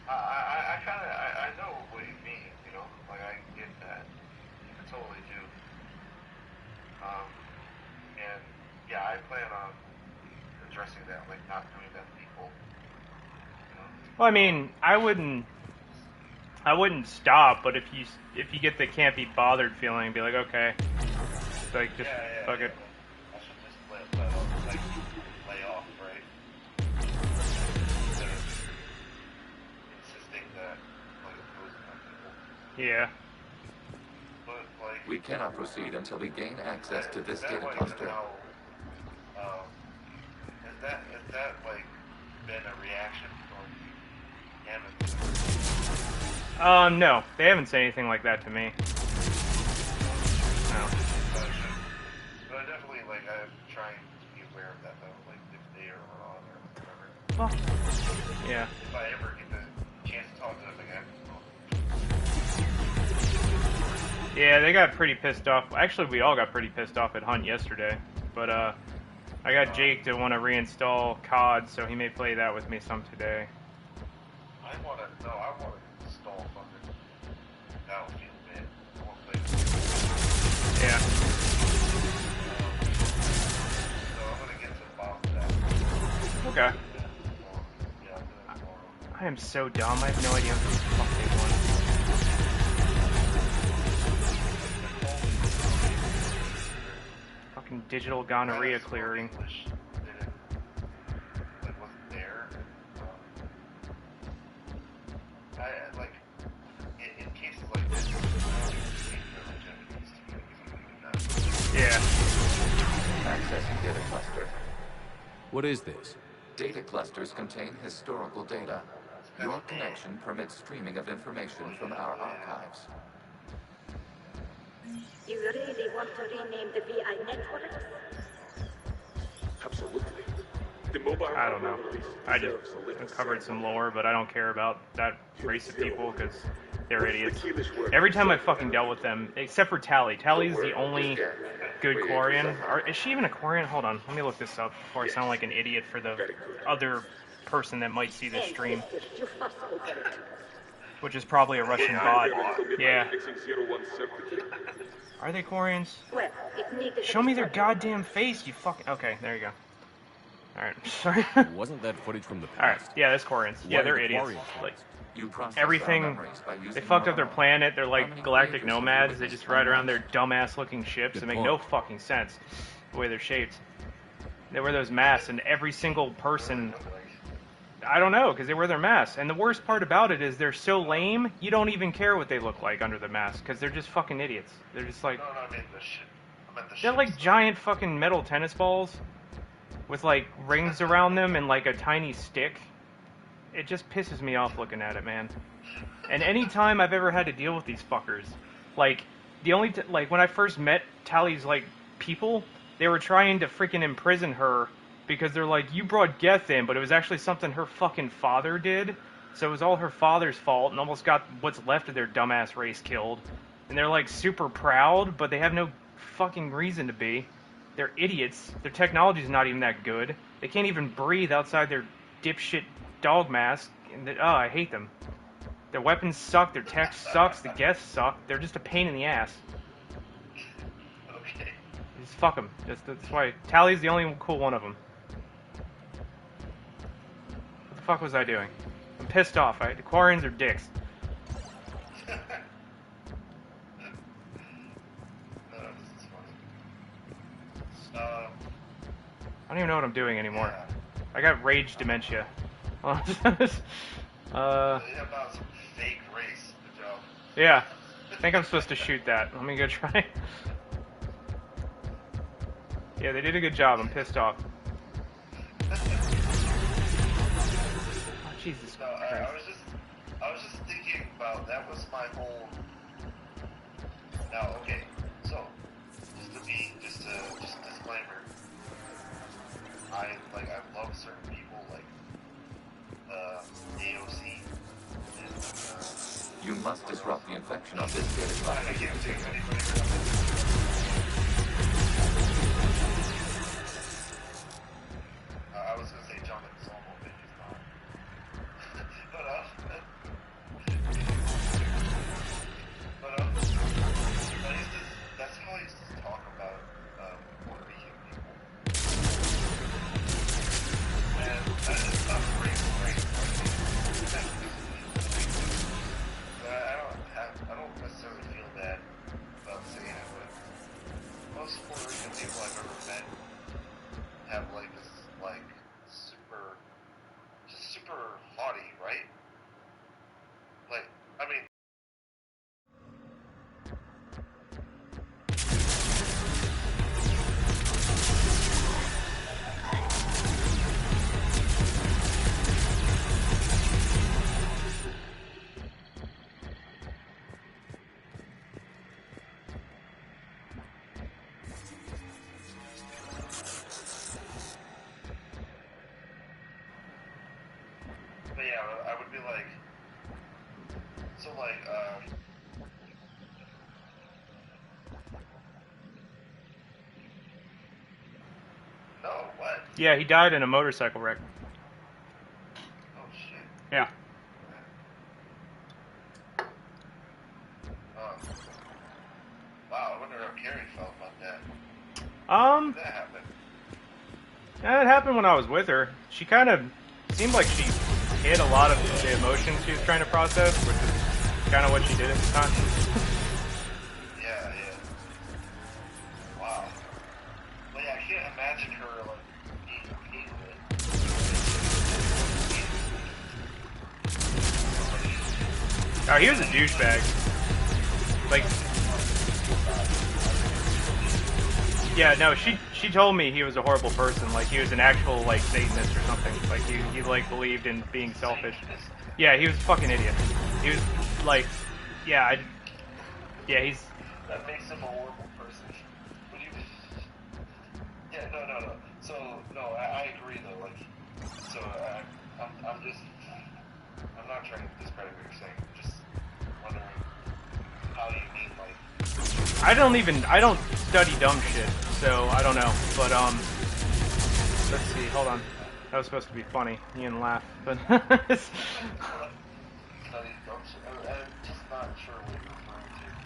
B: I know what you mean, you know, like I get that. I totally do. And yeah, I plan on addressing that, like not doing that to people. You know?
A: Well, I mean, I wouldn't stop, but if you get the can't be bothered feeling, be like, okay, like just fuck it.
B: I should just let lay off, right?
A: Yeah.
B: But, like...
E: We cannot proceed until we gain access to this data cluster.
B: Has that, like, been a reaction from him?
A: No. They haven't said anything like that to me. No.
B: But I definitely, like, I'm trying to be aware of that, though. Like, if they are on or whatever.
A: Fuck. Yeah.
B: If I ever get the chance to talk to them again.
A: Yeah, they got pretty pissed off. Actually, we all got pretty pissed off at Hunt yesterday. But, I got Jake to want to reinstall COD, so he may play that with me some today.
B: I want to install fucking Battlefield, man. I want to play.
A: Yeah.
B: So I'm going to get to the bottom of that.
A: Okay. I am so dumb. I have no idea what the fuck they want. Fucking digital gonorrhea clearing. Yeah.
E: Accessing data cluster.
G: What is this?
E: Data clusters contain historical data. Your connection permits streaming of information from our archives.
D: You really want to rename the VI network?
O: Absolutely.
A: I don't know. I just covered some lore, but I don't care about that race of people because they're idiots. Every time I fucking dealt with them, except for Tally. Tally is the only good quarian. Is she even a quarian? Hold on, let me look this up before I sound like an idiot for the other person that might see this stream. Which is probably a Russian bot. Yeah. Are they quarians? Show me their goddamn face, you fucking... Okay, there you go. Alright, sorry.
G: Wasn't that footage from the past?
A: Alright, yeah, that's quarians. Yeah, they're idiots. Like, everything... They fucked up their planet, they're like galactic nomads, they just ride around their dumbass looking ships that make no fucking sense, the way they're shaped. They wear those masks, and every single person... I don't know, because they wear their masks. And the worst part about it is they're so lame, you don't even care what they look like under the mask, because they're just fucking idiots. They're just like... They're like giant fucking metal tennis balls with like rings around them and like a tiny stick. It just pisses me off looking at it, man. And any time I've ever had to deal with these fuckers, like, the only... like, when I first met Tally's, like, people, they were trying to freaking imprison her because they're like, you brought Geth in, but it was actually something her fucking father did. So it was all her father's fault and almost got what's left of their dumbass race killed. And they're like super proud, but they have no fucking reason to be. They're idiots. Their technology's not even that good. They can't even breathe outside their dipshit dog mask. And I hate them. Their weapons suck, their tech sucks, the Geths suck. They're just a pain in the ass.
B: Okay.
A: Just fuck them. That's why Tally's the only cool one of them. What the fuck was I doing? I'm pissed off. The quarians are dicks. I don't even know what I'm doing anymore. Yeah. I got rage dementia.
B: About some fake race. Good job.
A: Yeah. I think I'm supposed to shoot that. Let me go try. Yeah, they did a good job. I'm pissed off. Oh, Jesus Christ.
B: I was just thinking about, that was my whole... Now, okay, so, just disclaimer. I love certain people, like, AOC. And,
E: you must disrupt the infection of this data.
B: I can't take anybody. I was gonna say John Solomon, but he's not. That's how I used to talk about Puerto Rican people. And it's not great, right? But I don't necessarily feel bad about saying it, but So, like, no, what?
A: Yeah, he died in a motorcycle wreck.
B: Oh, shit.
A: Yeah.
B: Wow, I wonder how Carrie felt about that.
A: When
B: did that happen?
A: It happened when I was with her. She kind of seemed like she hid a lot of the emotions she was trying to process, which is kind of what she did at the time.
B: Yeah. Wow. Like, I can't imagine her, like, being okay with it.
A: Oh, he was a douchebag. Like, yeah, no, she told me he was a horrible person. Like, he was an actual, like, Satanist or something. Like, he like, believed in being selfish. Yeah, he was a fucking idiot. He was, like, yeah, he's...
B: That makes him a horrible person. What do you... Yeah, no. So, no, I agree, though. Like, so, I'm just... I'm not trying to discredit what you're saying. Just wondering how you mean, like...
A: I don't study dumb shit, so I don't know. But, let's see, hold on. That was supposed to be funny. You didn't laugh, but...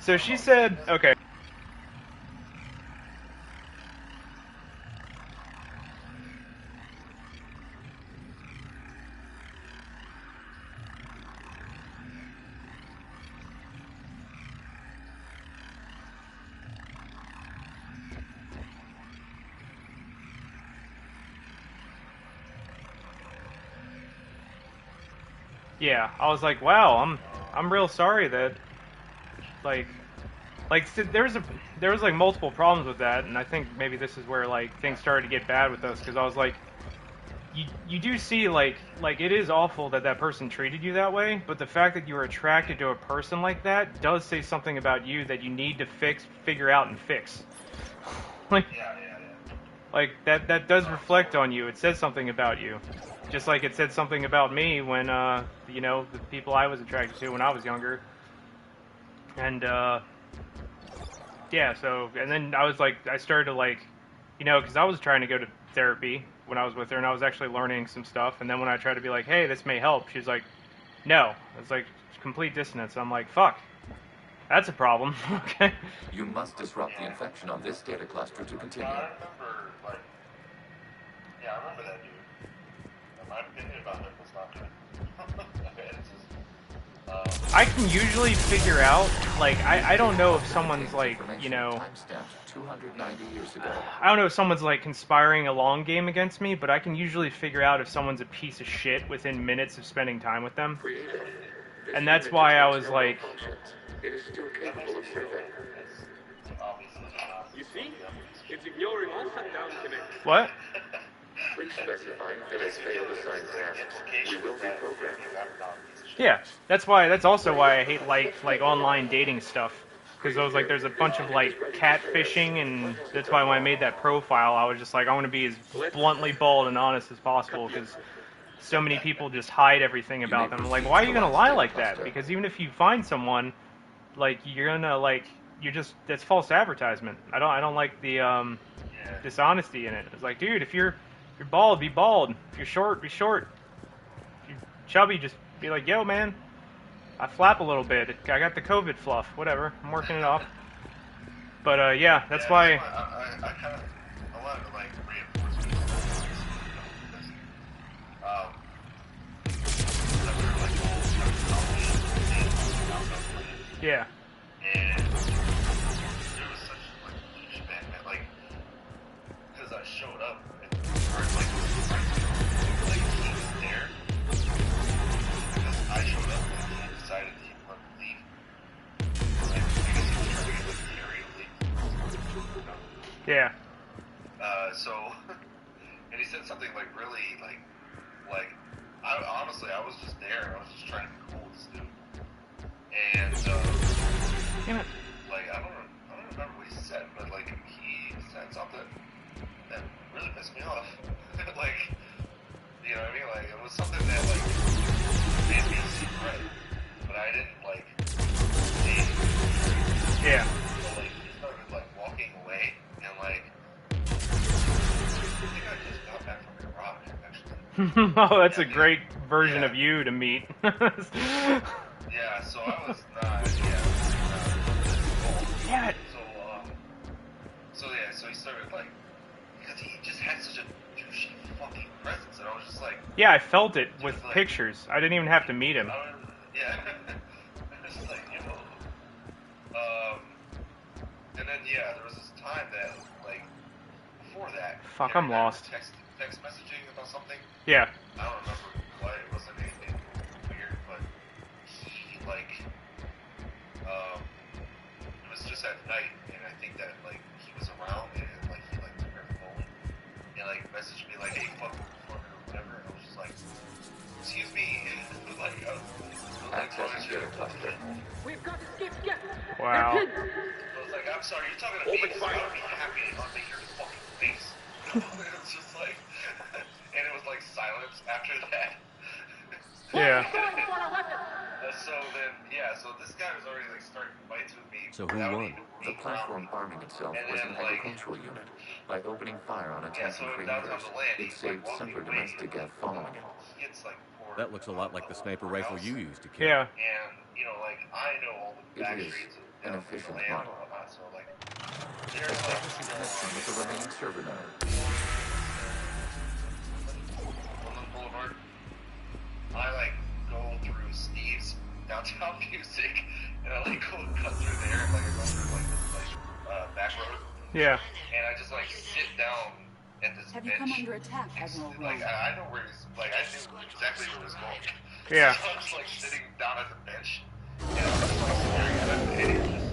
A: So she said, okay. Yeah, I was like, wow, I'm real sorry that, like there was like multiple problems with that, and I think maybe this is where like things started to get bad with us, because I was like, you do see like it is awful that that person treated you that way, but the fact that you were attracted to a person like that does say something about you that you need to figure out and fix. Like that does reflect on you. It says something about you. Just like it said something about me when, you know, the people I was attracted to when I was younger. And, yeah, so, and then I was like, I started to like, you know, because I was trying to go to therapy when I was with her, and I was actually learning some stuff. And then when I tried to be like, hey, this may help, she's like, no. It's like complete dissonance. I'm like, fuck, that's a problem. Okay.
E: You must disrupt the infection on this data cluster to continue.
B: I remember, like, I remember that dude. My opinion about him was not good.
A: I can usually figure out, like, I don't know if someone's like, you know,
E: 290 years ago.
A: I don't know if someone's like conspiring a long game against me, but I can usually figure out if someone's a piece of shit within minutes of spending time with them. And that's why I was like,
E: it is still capable of surveying.
O: You see? It's ignoring all shutdown connections.
A: What?
E: Please specify that has failed assigned tasks. We will reprogram you.
A: Yeah, that's also why I hate like online dating stuff, because I was like, there's a bunch of like catfishing, and that's why when I made that profile, I was just like, I want to be as bluntly bald and honest as possible, because so many people just hide everything about them. I'm like, why are you gonna lie like that? Because even if you find someone, like you're gonna like that's false advertisement. I don't like the dishonesty in it. It's like, dude, if you're bald, be bald. If you're short, be short. If you're chubby, just be like, yo, man, I flap a little bit. I got the COVID fluff. Whatever. I'm working it off. But, yeah, that's why...
B: I wanted to, like, reinforce this.
A: Yeah.
B: And there was such, like, a huge event, like, because I showed up, and like, he was there, because I showed up, and he decided he wanted to leave. Like, because he was trying to get, like, Carrie to leave.
A: Yeah.
B: So, and he said something, like, really, like, honestly, I was just there, I was just trying to be cool with this dude. And, like, I don't remember what he said, but, like, he said something that really pissed me off. Like, you know what I mean? Like, it was something that, like, made me seem right. But I I didn't like see it.
A: Yeah.
B: So like he started like walking away and like I think I just got back from Iraq actually.
A: Oh, that's a great version of you to meet.
B: Yeah, so I was not
A: Damn it.
B: So he started like because he just had such a douchey fucking presence and I was just like
A: Yeah, I felt it with pictures. I didn't even have to meet him.
B: Yeah. It's like, you know. And then yeah, there was this time that like before that.
A: Fuck, I'm lost.
B: Text messaging about something.
A: Yeah.
B: I don't remember why it wasn't anything weird, but he like it was just at night and I think that like he was around and like he like took her phone and like messaged me like, hey fuck or whatever and I was just like, excuse me and like I was like talking shit.
O: We've got to skip get.
A: Wow.
B: I was like, I'm sorry, you're talking to me because I would be happy if I make your fucking face. It was just like and it was like silence after that.
A: Yeah.
B: So then, yeah, so this guy was already like starting fights with me.
G: So who won?
E: The platform arming itself was an agricultural unit. By opening fire on attacking creators, it saved Semper Domestica following it.
G: That looks a lot like the sniper rifle you used to kill.
A: Yeah.
B: And, you know, like, I know all the backstreets of
E: an efficient
B: land
E: model.
B: and whatnot, so like, there's like,
E: With the remaining server node.
B: Boulevard. I like go through Steve's downtown music, and I like go cut through there, and like I go through like this like back road.
A: Yeah.
B: And I just like sit down at this
K: Have
B: bench.
K: you come under attack, Admiral
B: Like I know where he's like I knew exactly where he was going.
A: Yeah.
B: So I was like sitting down at the bench, and I was like staring at him, and he just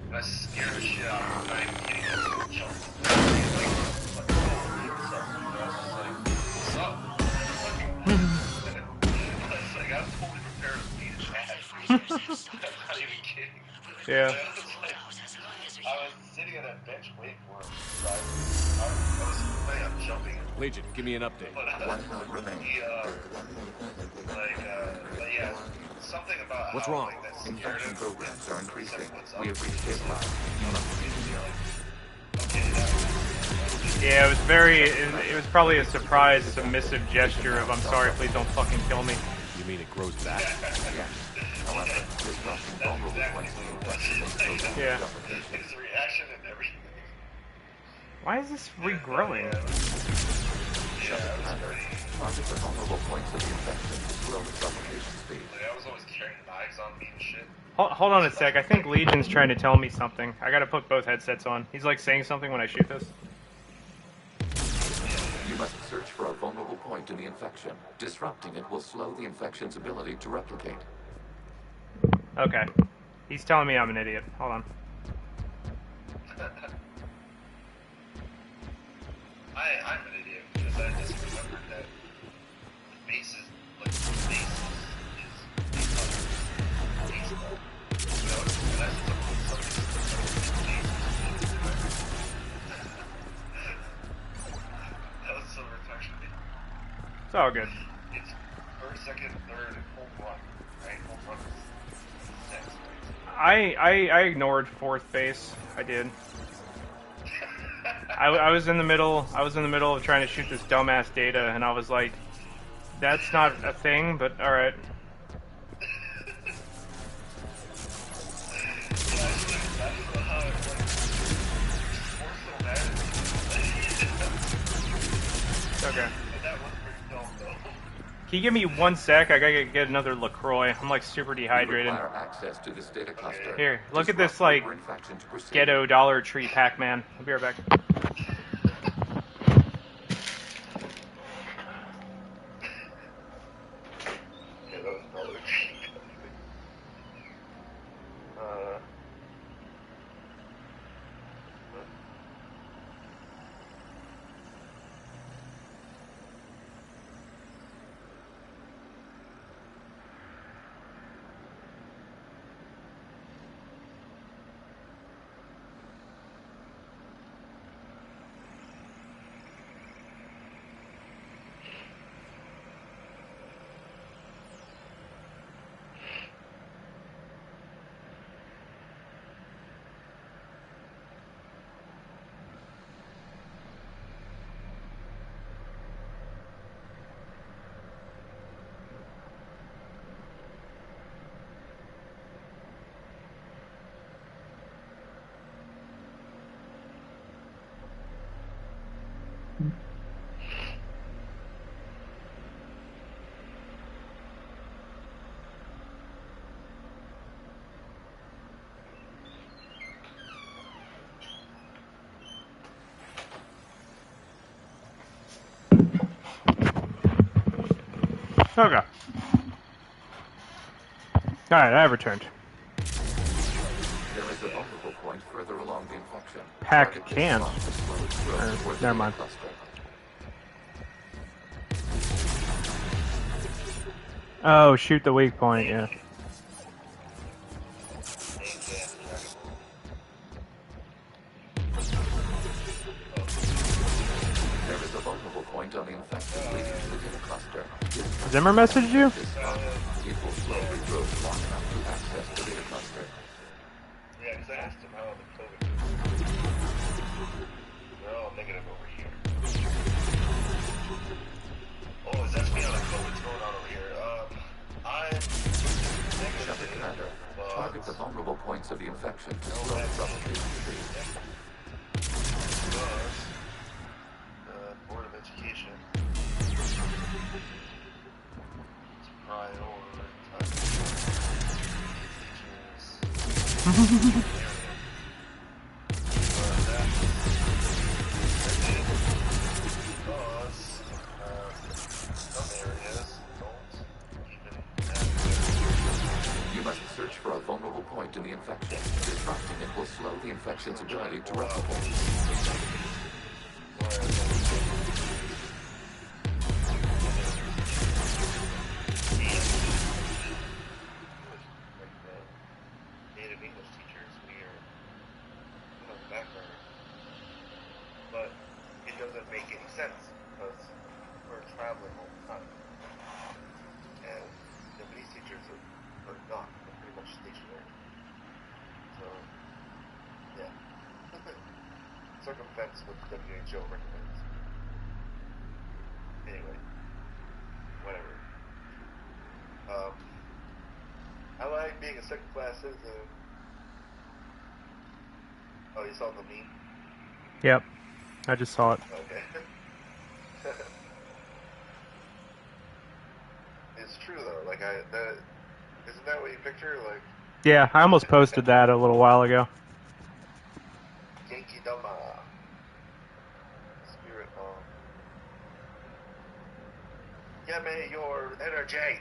B: and I scared the shit out of him. I didn't kidding. I just jumped. Like, what's up? And I was just like, what's up? Like, I was totally prepared to beat his ass. I'm not even kidding.
A: Yeah.
B: I was sitting at that bench waiting for him. So I was planning on jumping.
G: Legion, give me an update.
B: But, but yeah, something about
G: What's
B: how,
G: wrong?
B: like, that
E: Infection
B: security
E: programs are increasing. We have reached
A: Yeah, it was it was probably a surprise, submissive gesture of, I'm sorry, please don't fucking kill me.
G: You mean it grows back?
E: However, disrupting vulnerable points of infection makes those
A: Yeah.
B: His reaction and everything.
A: Why is this regrowing?
E: Target the vulnerable points of the infection to slow the suffocation speed.
B: Like, I was always carrying knives on me and shit.
A: Hold on a sec, I think Legion's trying to tell me something. I gotta put both headsets on. He's like saying something when I shoot this.
E: You must search for a vulnerable point in the infection. Disrupting it will slow the infection's ability to replicate.
A: Okay. He's telling me I'm an idiot. Hold on.
B: I'm an idiot because I just remembered that the base is like the base is baseball. You know, and that's something that was so refreshing.
A: It's all good.
B: It's first, second, third, and home run. Right? Home run is next, right?
A: I ignored fourth base. I did. I was in the middle of trying to shoot this dumbass data, and I was like, that's not a thing, but alright. Okay. Can you give me 1 sec? I gotta get another LaCroix. I'm like super dehydrated.
E: Access to this data cluster.
A: Here, look at this like ghetto Dollar Tree Pac-Man. I'll be right back. Okay. Alright, I have returned.
E: There is a vulnerable point further along the infection.
A: Pack can. Never mind. Oh, shoot the weak point, yeah.
E: There is a vulnerable point on the infection leading to the data cluster.
A: Zimmer messaged you?
E: It will slowly grow long enough to access the data cluster.
B: Yeah, because I asked him how the COVID. They're all negative over here. Oh, is that me on the COVID's going on over here? I'm
E: Shepard Commander, target the vulnerable points of the infection to slow the propagation tree.
B: Board of Education.
E: You must search for a vulnerable point in the infection. Disrupting it will slow the infection's ability to replicate.
B: Native English teachers, we're background, but it doesn't make any sense because we're traveling all the time, and Japanese teachers are not. They're pretty much stationary. So, yeah, circumvents what the WHO recommends. Anyway, whatever. I like being a second-class citizen. Oh, you saw the meme?
A: Yep. I just saw it.
B: Okay. It's true though. Like isn't that what you picture? Like
A: Yeah, I almost posted that a little while ago.
B: Genki Dama, Spirit Bomb. Give me your energy.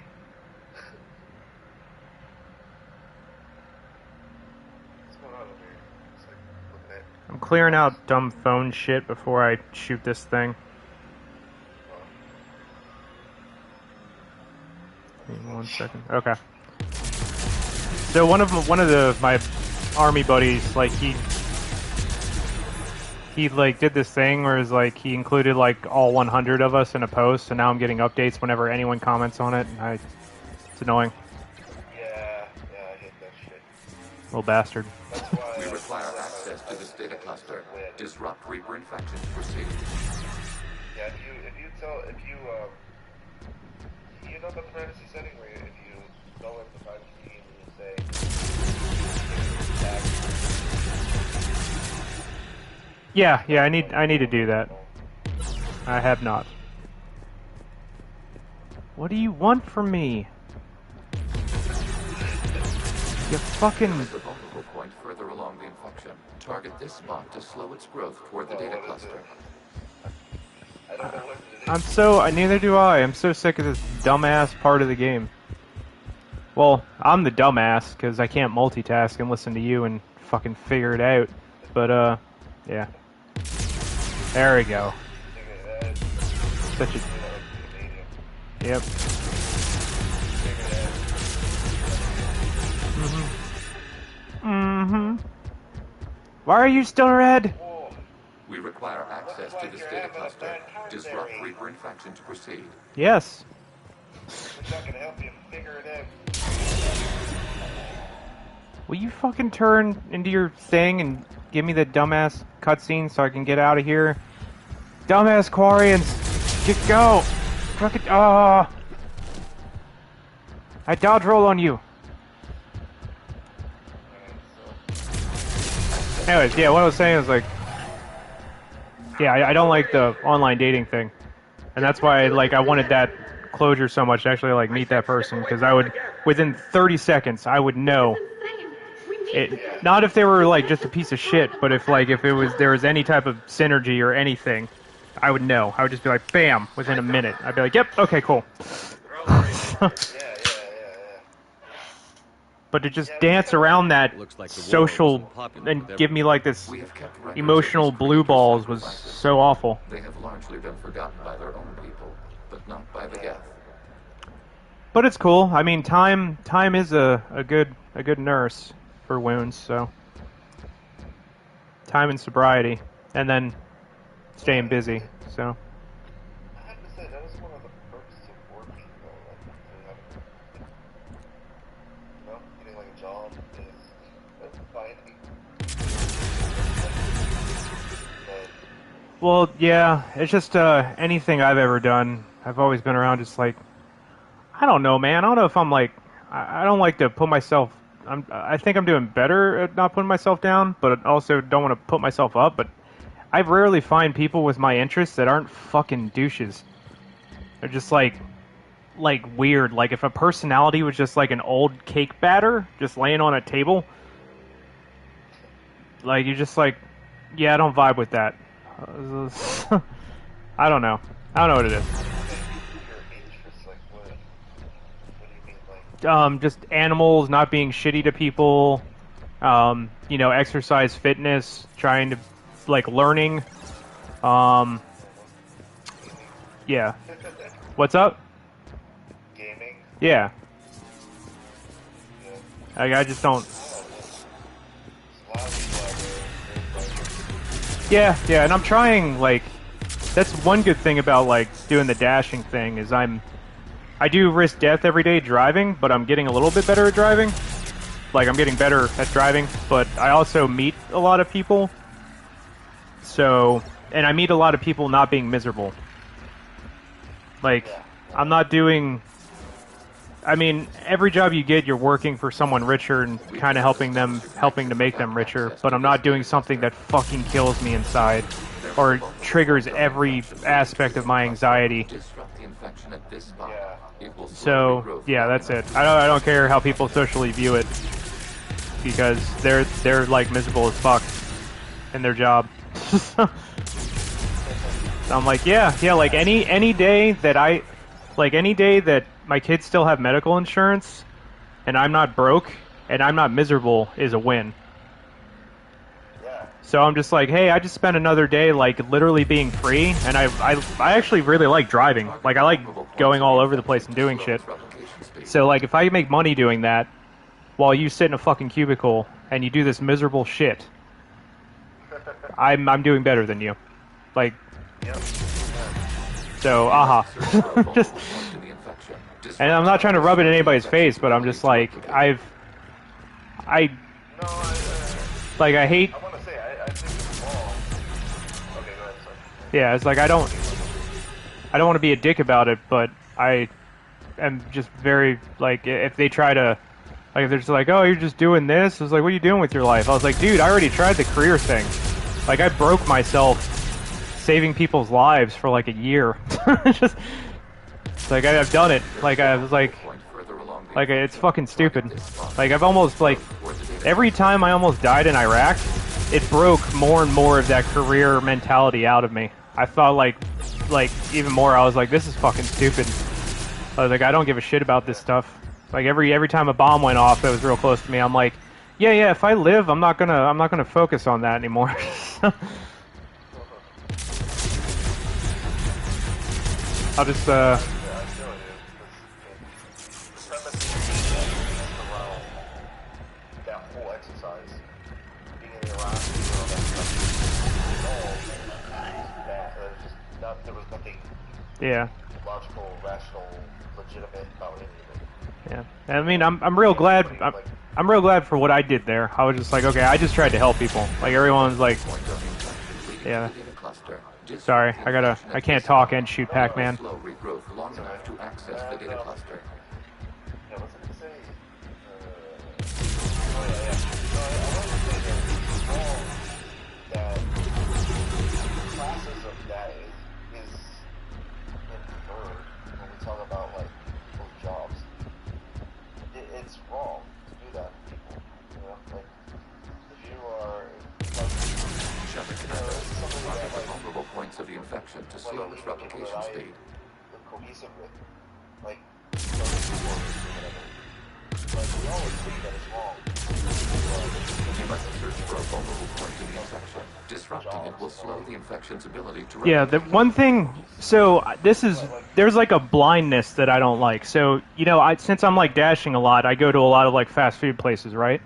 B: What's going on over here? Just like looking at.
A: I'm clearing out dumb phone shit before I shoot this thing. Wait 1 second. Okay. So one of my army buddies, like he like did this thing where it's like he included like all 100 of us in a post, and now I'm getting updates whenever anyone comments on it. And it's annoying.
B: Yeah, I hate that shit.
A: Little bastard.
E: We require access to this data cluster. Disrupt Reaper infection to proceed.
B: Yeah, if you know the privacy setting where if you go into privacy and you say
A: Yeah, I need to do that. I have not. What do you want from me? You fucking...
E: There is a vulnerable point further along the infection. Target this spot to slow its growth toward the data cluster.
A: Neither do I. I'm so sick of this dumbass part of the game. Well, I'm the dumbass because I can't multitask and listen to you and fucking figure it out. But, yeah. There we go. Such a... Yep. Why are you still red?
E: We require access to this data cluster. Disrupt Reaper infection to proceed.
A: Yes.
B: it's not gonna help you figure it out.
A: Will you fucking turn into your thing and give me the dumbass cutscene so I can get out of here? Dumbass quarians! Just go! Fucking, I dodge roll on you. Anyways, yeah, what I was saying is like, yeah, I don't like the online dating thing, and that's why I wanted that closure so much to actually like meet that person, because I would, within 30 seconds, I would know. It, not if they were like just a piece of shit, but if there was any type of synergy or anything, I would know. I would just be like, bam, within a minute. I'd be like, yep, okay, cool. But to just dance around that social and give me like this emotional blue balls was so awful.
E: They have largely been forgotten by their own people, but not by the Geth.
A: But it's cool. I mean, time is a good nurse for wounds. So time and sobriety, and then staying busy. So.
B: I have to say, that was one of the perks of working, though. Like, getting like a job is fine.
A: Well, yeah, it's just anything I've ever done, I've always been around just like, I don't know, man. I don't know if I'm like, I don't like to put myself, I think I'm doing better at not putting myself down, but I also don't want to put myself up, but I rarely find people with my interests that aren't fucking douches. They're just like weird. Like if a personality was just like an old cake batter just laying on a table, like you're just like, yeah, I don't vibe with that. I don't know. I don't know what it is. Just animals, not being shitty to people, you know, exercise, fitness, trying to, like, learning, yeah. What's up?
B: Gaming?
A: Yeah. I just don't... Yeah, and I'm trying, like, that's one good thing about, like, doing the dashing thing, is I do risk death every day driving, but I'm getting a little bit better at driving. Like, I'm getting better at driving, but I also meet a lot of people. So, and I meet a lot of people not being miserable. Like, I'm not doing... I mean, every job you get, you're working for someone richer and kind of helping to make them richer, but I'm not doing something that fucking kills me inside or triggers every aspect of my anxiety. So, yeah, that's it. I don't care how people socially view it, because they're like miserable as fuck in their job. So I'm like, yeah, like any day that my kids still have medical insurance and I'm not broke and I'm not miserable is a win. So I'm just like, hey, I just spent another day like literally being free, and I actually really like driving. Like I like going all over the place and doing shit. So like if I make money doing that while you sit in a fucking cubicle and you do this miserable shit, I'm doing better than you. Like, so just, and I'm not trying to rub it in anybody's face, but I'm just like, I hate. Yeah, it's like I don't want to be a dick about it, but I am just very like, if they try to, like, if they're just like, oh, you're just doing this, it's like, what are you doing with your life? I was like, dude, I already tried the career thing. Like, I broke myself saving people's lives for like a year. Just like I've done it. Like I was like it's fucking stupid. Like I've almost like every time I almost died in Iraq, it broke more and more of that career mentality out of me. I thought like even more. I was like, this is fucking stupid. I was like, I don't give a shit about this stuff. Like every time a bomb went off that was real close to me, I'm like, yeah. If I live, I'm not gonna focus on that anymore. I'll just yeah.
B: Logical, rational, legitimate about any of it.
A: Yeah. I mean, I'm real glad. I'm real glad for what I did there. I was just like, okay, I just tried to help people. Like everyone's like, yeah. Sorry, I can't talk and shoot Pac-Man.
B: It's wrong to do that to people, you know, like, if you are,
E: the vulnerable points of the infection to slow its replication speed.
B: The cohesive with, like, we always think that it's wrong.
E: You must search for a vulnerable point in the infection. Disrupting it will slow the infection's ability to...
A: Yeah, the one thing... So, there's like a blindness that I don't like. So, you know, since I'm like dashing a lot, I go to a lot of like fast food places, right?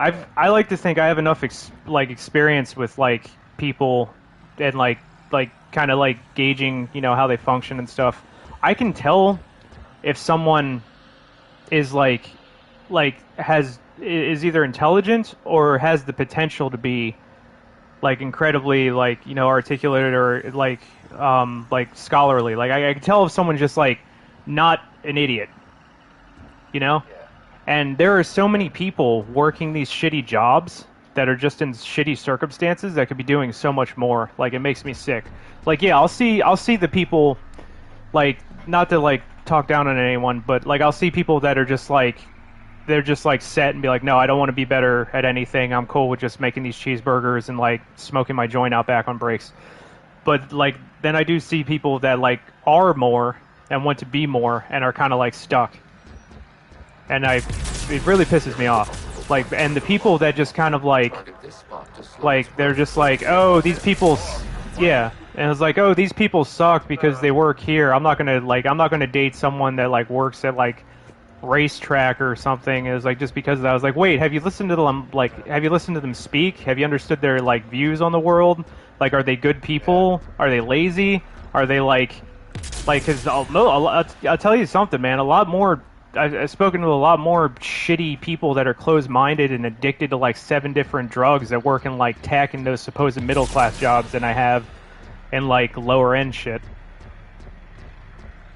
A: I like to think I have enough experience with like people and like kind of like gauging, you know, how they function and stuff. I can tell if someone is is either intelligent or has the potential to be like incredibly like, you know, articulate or like scholarly. Like I can tell if someone's just like not an idiot, you know? Yeah. And there are so many people working these shitty jobs that are just in shitty circumstances that could be doing so much more. Like, it makes me sick. Like, yeah, I'll see the people, like, not to like talk down on anyone, but like I'll see people that are just like, they're just like set and be like, no, I don't want to be better at anything. I'm cool with just making these cheeseburgers and like smoking my joint out back on breaks. But like, then I do see people that like are more and want to be more and are kind of like stuck. And it really pisses me off. Like, and the people that just kind of like they're just like, oh, these people, yeah. And it's like, oh, these people suck because they work here. I'm not gonna date someone that like works at like racetrack or something. It was like, just because of that, I was like, wait, have you listened to them? Like, have you listened to them speak? Have you understood their like views on the world? Like, are they good people? Are they lazy? Are they like, because I'll tell you something, man. A lot more. I've spoken to a lot more shitty people that are closed-minded and addicted to like 7 different drugs that work in like tech and those supposed middle-class jobs than I have in like lower-end shit.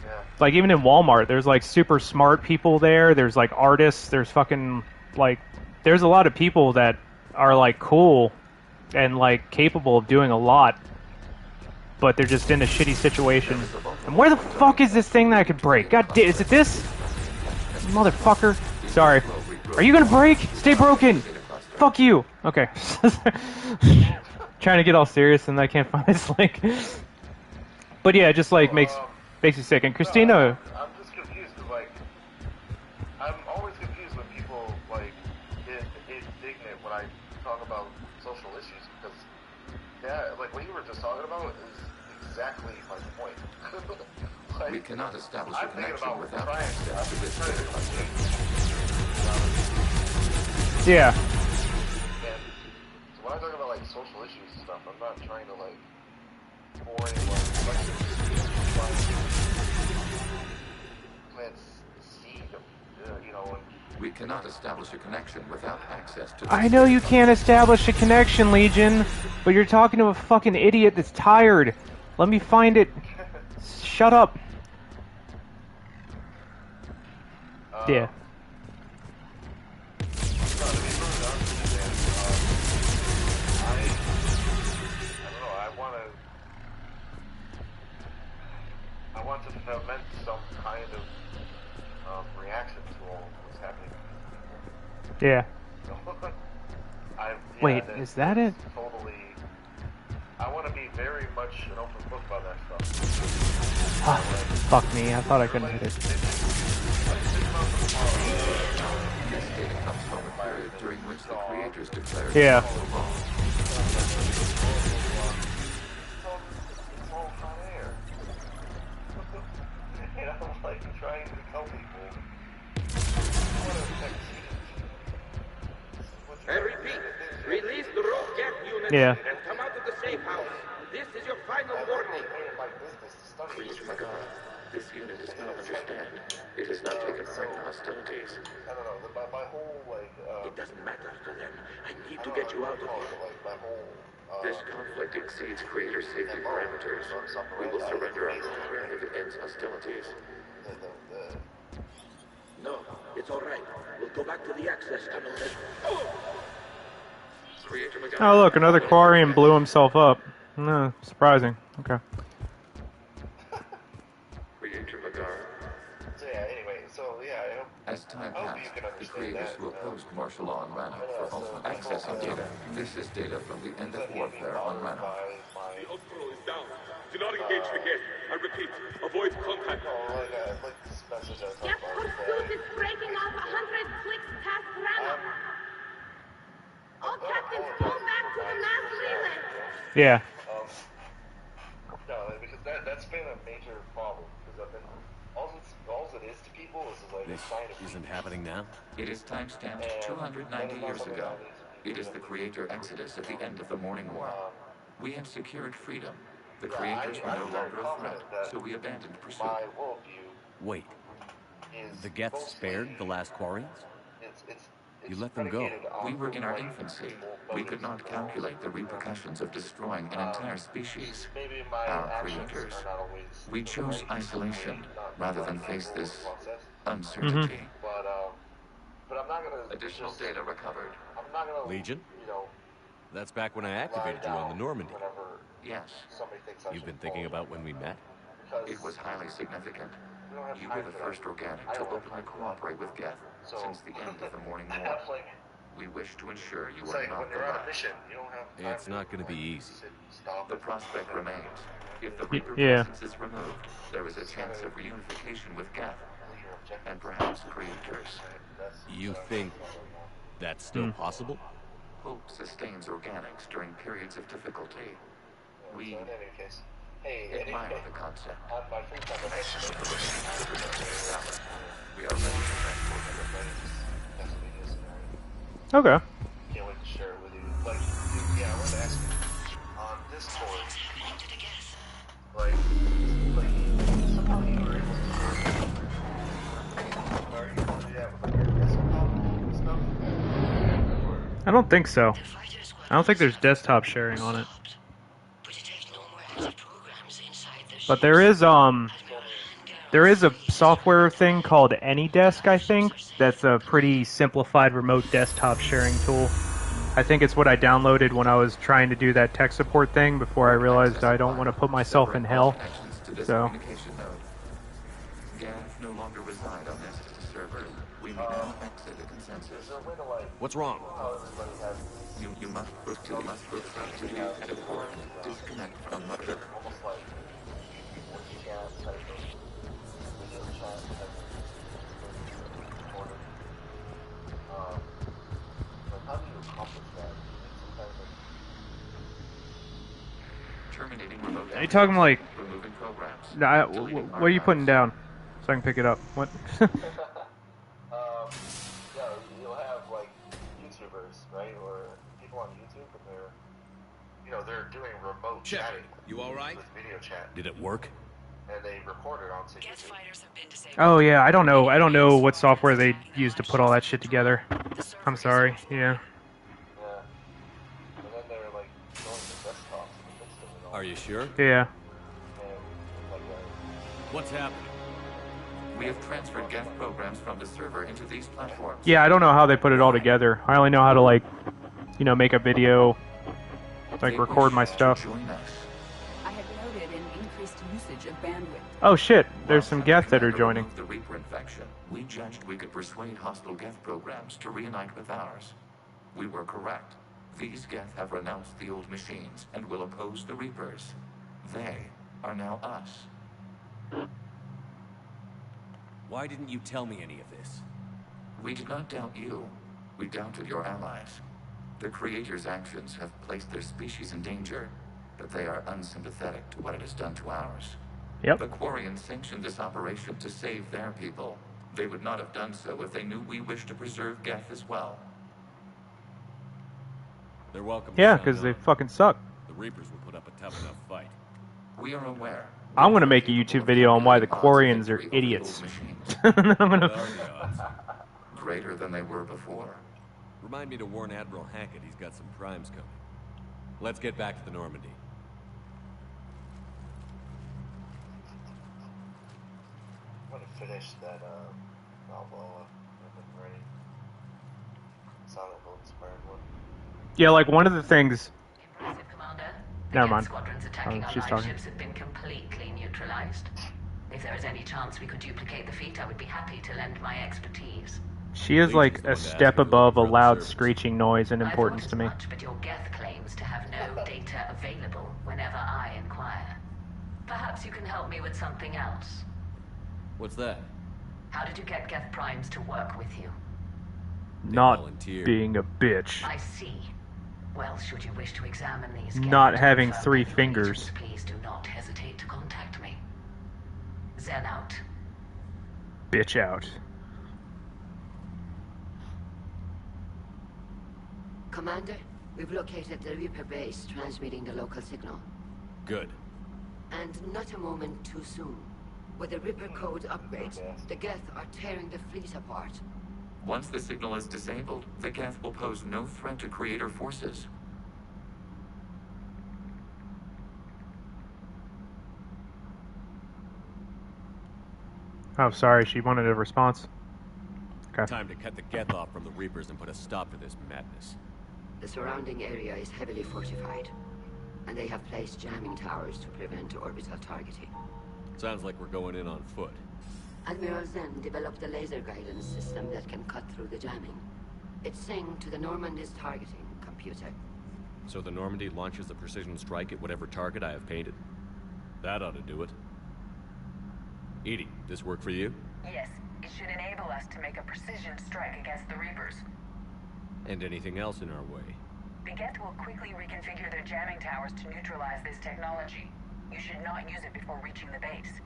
A: Yeah. Like even in Walmart, there's like super smart people there. There's like artists. There's fucking like there's a lot of people that are like cool and like capable of doing a lot, but they're just in a shitty situation. And where the fuck is this thing that I could break? God damn, is it this? Motherfucker. Sorry. Are you gonna break? Stay broken! Fuck you! Okay. Trying to get all serious and I can't find this link. But yeah, it just like makes you sick. And Christina...
B: I'm just confused because like, I'm always confused when people like get indignant when I talk about social issues because, yeah, like what you were just talking about is exactly my point. Like,
E: we cannot establish a connection without access to this data cluster.
A: Yeah.
B: And so when I talk about like social issues and stuff, I'm not trying to like pour anyone plant seed of, you know.
E: We cannot establish a connection without access to this.
A: I know you can't establish a connection, Legion, but you're talking to a fucking idiot that's tired. Let me find it. Shut up. Yeah.
B: I want to foment some kind of reaction to all what's happening.
A: Yeah. Wait,
B: yeah,
A: is that it?
B: Totally. I want to be very much an open book about that stuff.
A: Ah, fuck me, I thought I couldn't hit it.
E: This data comes from a period during which the creators declared...
A: Yeah.
B: Trying to tell people.
O: I repeat, release the rogue gas unit
A: and
O: come out of the safe house. This is your final warning.
E: Please, Magar, this unit does not understand. It has not taken part in hostilities.
B: I don't know, my whole, like,
O: it doesn't matter to them. I need to get you out of here.
B: My whole,
E: this conflict exceeds creator safety parameters. We will surrender our program if it ends hostilities.
O: No, it's all right. We'll go back to the access tunnel then.
A: Oh, look, another quarian blew himself up. No, surprising. Okay.
E: Creator Magar.
B: So yeah, anyway, I hope...
E: As time passed, the creators who opposed martial law on Rana for ultimate accessing data. This is data from the end of warfare on Rana.
O: The outpost is down. Do not engage the gate. I repeat, avoid contact.
B: No, like
F: Geth pursuit is breaking off 100 clicks past Rama. All captains fall back to the mass relay.
A: Yeah.
B: No, because that's been a major problem. Because I've been all it is to people is like
G: this isn't happening now.
E: It is timestamped 290 years ago. It is the creator exodus at the end of the Morning War. We had secured freedom. The creators were no longer a threat, so we abandoned pursuit.
B: My worldview
G: Wait, the Geth spared the last quarians? You let them go.
E: We were in our infancy. We could not calculate the repercussions of destroying an entire species. Our creators. We chose isolation rather than face this uncertainty.
B: But I'm not gonna.
E: Additional data recovered.
B: I'm not gonna.
G: Legion? That's back when I activated you on the Normandy.
E: Yes.
G: You've been thinking about when we met?
E: It was highly significant. You were the first organic to openly cooperate with Geth since the end of the Morning War. We wish to ensure you are not the last.
G: It's not going to be easy.
E: The prospect remains. If the Reaper presence is removed, there is a chance of reunification with Geth, and perhaps creators.
G: You think that's still possible?
E: Hope sustains organics during periods of difficulty. We admire the concept. We are ready to transport it.
A: Okay.
B: Can't wait to share it with you. Like, yeah, I wanted to ask you on this board. Like, somehow you were able to stuff?
A: I don't think so. I don't think there's desktop sharing on it. But there is a software thing called AnyDesk, I think. That's a pretty simplified remote desktop sharing tool. I think it's what I downloaded when I was trying to do that tech support thing before I realized I don't want to put myself in hell. So.
E: No longer reside on this server. We may now exit the consensus.
G: What's wrong?
E: You must proceed to disconnect from mother. Terminating remote.
A: Are you talking like?
E: Removing programs.
A: What are you putting down? So I can pick it up. What?
B: Yeah, you'll have like YouTubers, right, or people on YouTube, and they're doing remote chatting.
N: You all right?
B: With video chat.
G: Did it work?
B: And they record it onto YouTube.
A: Oh yeah, I don't know what software they use to put all that shit together. I'm sorry. Yeah.
B: And then they're like going to desktops and fixing it all.
G: Are you sure?
A: Yeah.
G: What's happening?
E: We have transferred Geth programs from the server into these platforms.
A: Yeah, I don't know how they put it all together. I only know how to like, make a video, like record my stuff.
K: I had noted an increased usage of bandwidth.
A: Oh shit, there's some Geth that are joining.
E: The Reaper infection. We judged we could persuade hostile Geth programs to reunite with ours. We were correct. These Geth have renounced the old machines and will oppose the Reapers. They are now us.
G: Why didn't you tell me any of this?
E: We did not doubt you. We doubted your allies. The Creator's actions have placed their species in danger, but they are unsympathetic to what it has done to ours.
A: Yep.
E: The Quarians sanctioned this operation to save their people. They would not have done so if they knew we wished to preserve Geth as well.
G: They're welcome.
A: Yeah, because they fucking suck.
G: The Reapers will put up a tough enough fight.
E: We are aware.
A: I'm gonna make a YouTube video on why the Quarians are idiots. I'm gonna.
E: Greater than they were before.
G: Remind me to warn Admiral Hackett he's got some primes coming. Let's get back to the Normandy.
B: I'm gonna finish that novel I've been writing. Silent Hill inspired one.
A: Yeah, like one of the things.
P: Impressive, Commander.
A: Never mind.
P: Squadrons attacking our
A: She's
P: light
A: talking.
P: ships have been completely neutralized. If there is any chance we could duplicate the feat, I would be happy to lend my expertise.
A: She is like a step above a loud screeching noise in importance to me.
P: But your Geth claims to have no data available whenever I inquire. Perhaps you can help me with something else.
G: What's that?
P: How did you get Geth Primes to work with you?
A: Not being a bitch.
P: I see. Well, should you wish to examine these
A: Not having 3 fingers.
P: Please do not hesitate to contact me. Zen out.
A: Bitch out.
I: Commander, we've located the Reaper base transmitting the local signal.
G: Good.
I: And not a moment too soon. With the Reaper code upgrades, the Geth are tearing the fleet apart.
E: Once the signal is disabled, the Geth will pose no threat to Creator forces.
A: Oh, sorry, she wanted a response. Okay.
G: Time to cut the Geth off from the Reapers and put a stop to this madness.
I: The surrounding area is heavily fortified, and they have placed jamming towers to prevent orbital targeting.
G: Sounds like we're going in on foot.
I: Admiral Zen developed a laser guidance system that can cut through the jamming. It's synced to the Normandy's targeting computer.
G: So the Normandy launches a precision strike at whatever target I have painted? That ought to do it. Edie, this work for you?
Q: Yes, it should enable us to make a precision strike against the Reapers.
G: And anything else in our way?
Q: The Geth will quickly reconfigure their jamming towers to neutralize this technology. You should not use it before reaching the base.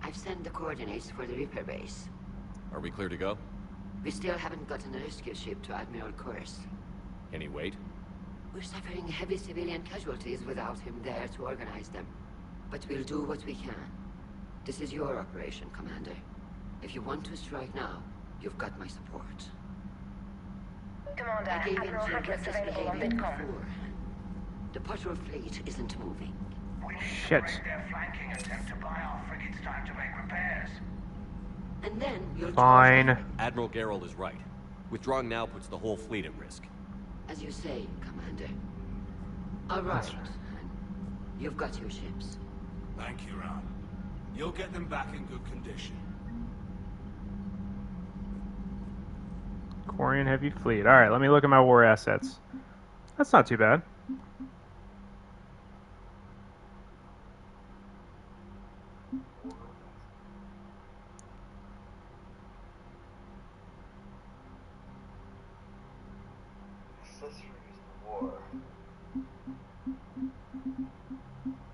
I: I've sent the coordinates for the Reaper base.
G: Are we clear to go?
I: We still haven't gotten a rescue ship to Admiral Kurz.
G: Can he wait?
I: We're suffering heavy civilian casualties without him there to organize them. But we'll do what we can. This is your operation, Commander. If you want to strike now, you've got my support.
Q: Commander,
I: I gave in
Q: Admiral
I: to
Q: Hackett's
I: reckless
Q: available on
I: behavior
Q: Bitcom.
I: before. The patrol fleet isn't moving.
A: Shit.
J: Their flanking attempt to buy our frigates time to make repairs.
I: And then you'll
A: Fine.
G: Admiral Gerald is right. Withdrawing now puts the whole fleet at risk.
I: As you say, Commander. All right. You've got your ships.
J: Thank you, Ram. You'll get them back in good condition.
A: Quarian heavy fleet. Alright, let me look at my war assets. That's not too bad.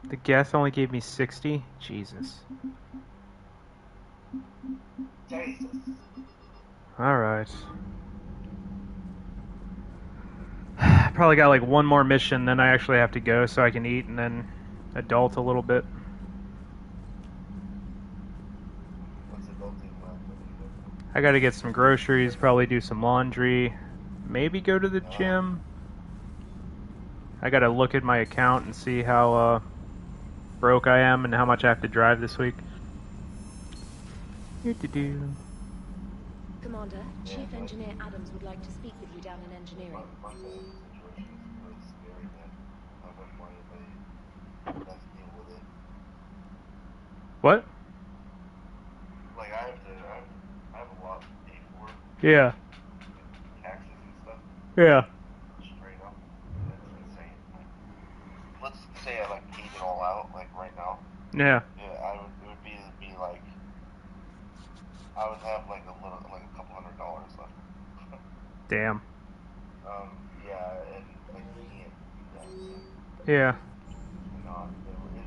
A: The Geth only gave me 60? Jesus. Alright. Probably got like one more mission, then I actually have to go so I can eat and then adult a little bit. I gotta get some groceries, probably do some laundry, maybe go to the gym. I gotta look at my account and see how broke I am and how much I have to drive this week.
L: Commander, Chief Engineer Adams would like to speak with you down in engineering.
A: What?
B: Like I have a lot to pay for.
A: Yeah.
B: Taxes and stuff.
A: Yeah.
B: Straight up. That's insane. Like, let's say I like paid it all out, like right now.
A: Yeah.
B: Yeah, it would be like I would have like a couple $100 left.
A: Damn.
B: Yeah, and like you can't do that.
A: Yeah.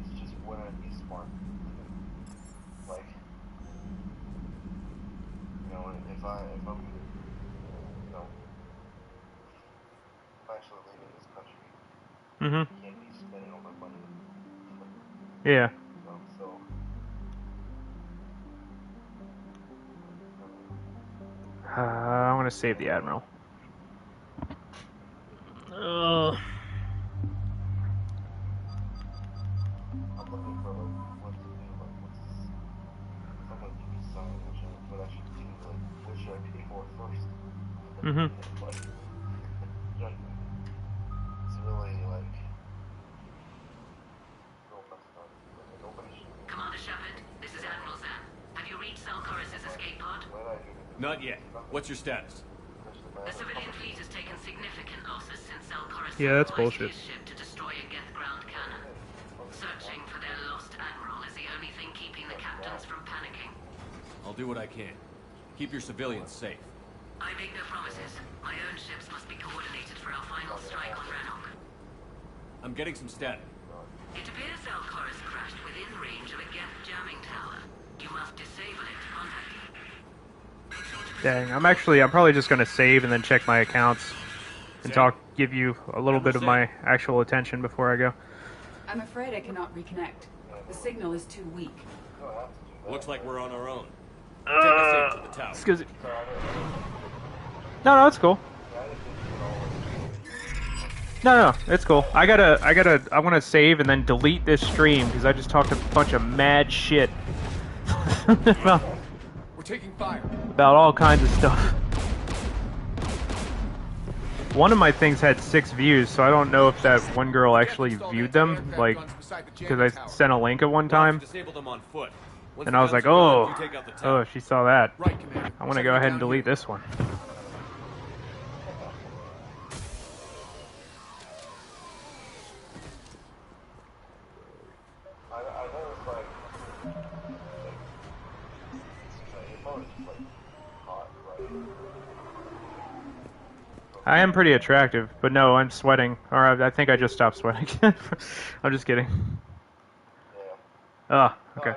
B: It's just wouldn't be smart. Like, you know, if I'm, you know, I'm actually leaving this country, I can't be spending all my money.
A: Yeah.
B: So.
A: I want to save the Admiral. Ugh.
B: I'm looking for like what to do, like what's someone to decide what I should do, like what should I pay for first? Like, it's really like
P: Commander Shepard, this is Admiral Zen. Have you reached Salcoris' escape pod?
G: Not yet. What's your status?
P: The civilian fleet has taken significant losses since Salcoris
A: Yeah, that's
P: mobilized
A: bullshit.
P: his ship to destroy a Geth ground cannon. Searching for their lost admiral is the only thing keeping the captains from panicking.
G: I'll do what I can. Keep your civilians safe.
P: I make no promises. My own ships must be coordinated for our final strike on Rannoch.
G: I'm getting some static.
P: It appears Valkor has crashed within range of a Geth jamming tower. You must disable it to contact it.
A: Dang, I'm probably just gonna save and then check my accounts and give you a little bit of my actual attention before I go.
K: I'm afraid I cannot reconnect. The signal is too weak.
G: Looks like we're on our own. Take us safe to the tower.
A: Excuse me. No, it's cool. No, it's cool. I wanna save and then delete this stream because I just talked a bunch of mad shit.
G: We're taking fire.
A: About all kinds of stuff. One of my things had 6 views, so I don't know if that one girl actually viewed them, like, because I sent a link at one time. And I was like, oh, she saw that. I want to go ahead and delete this one. I am pretty attractive, but no, I'm sweating. Or I think I just stopped sweating. I'm just kidding. Okay.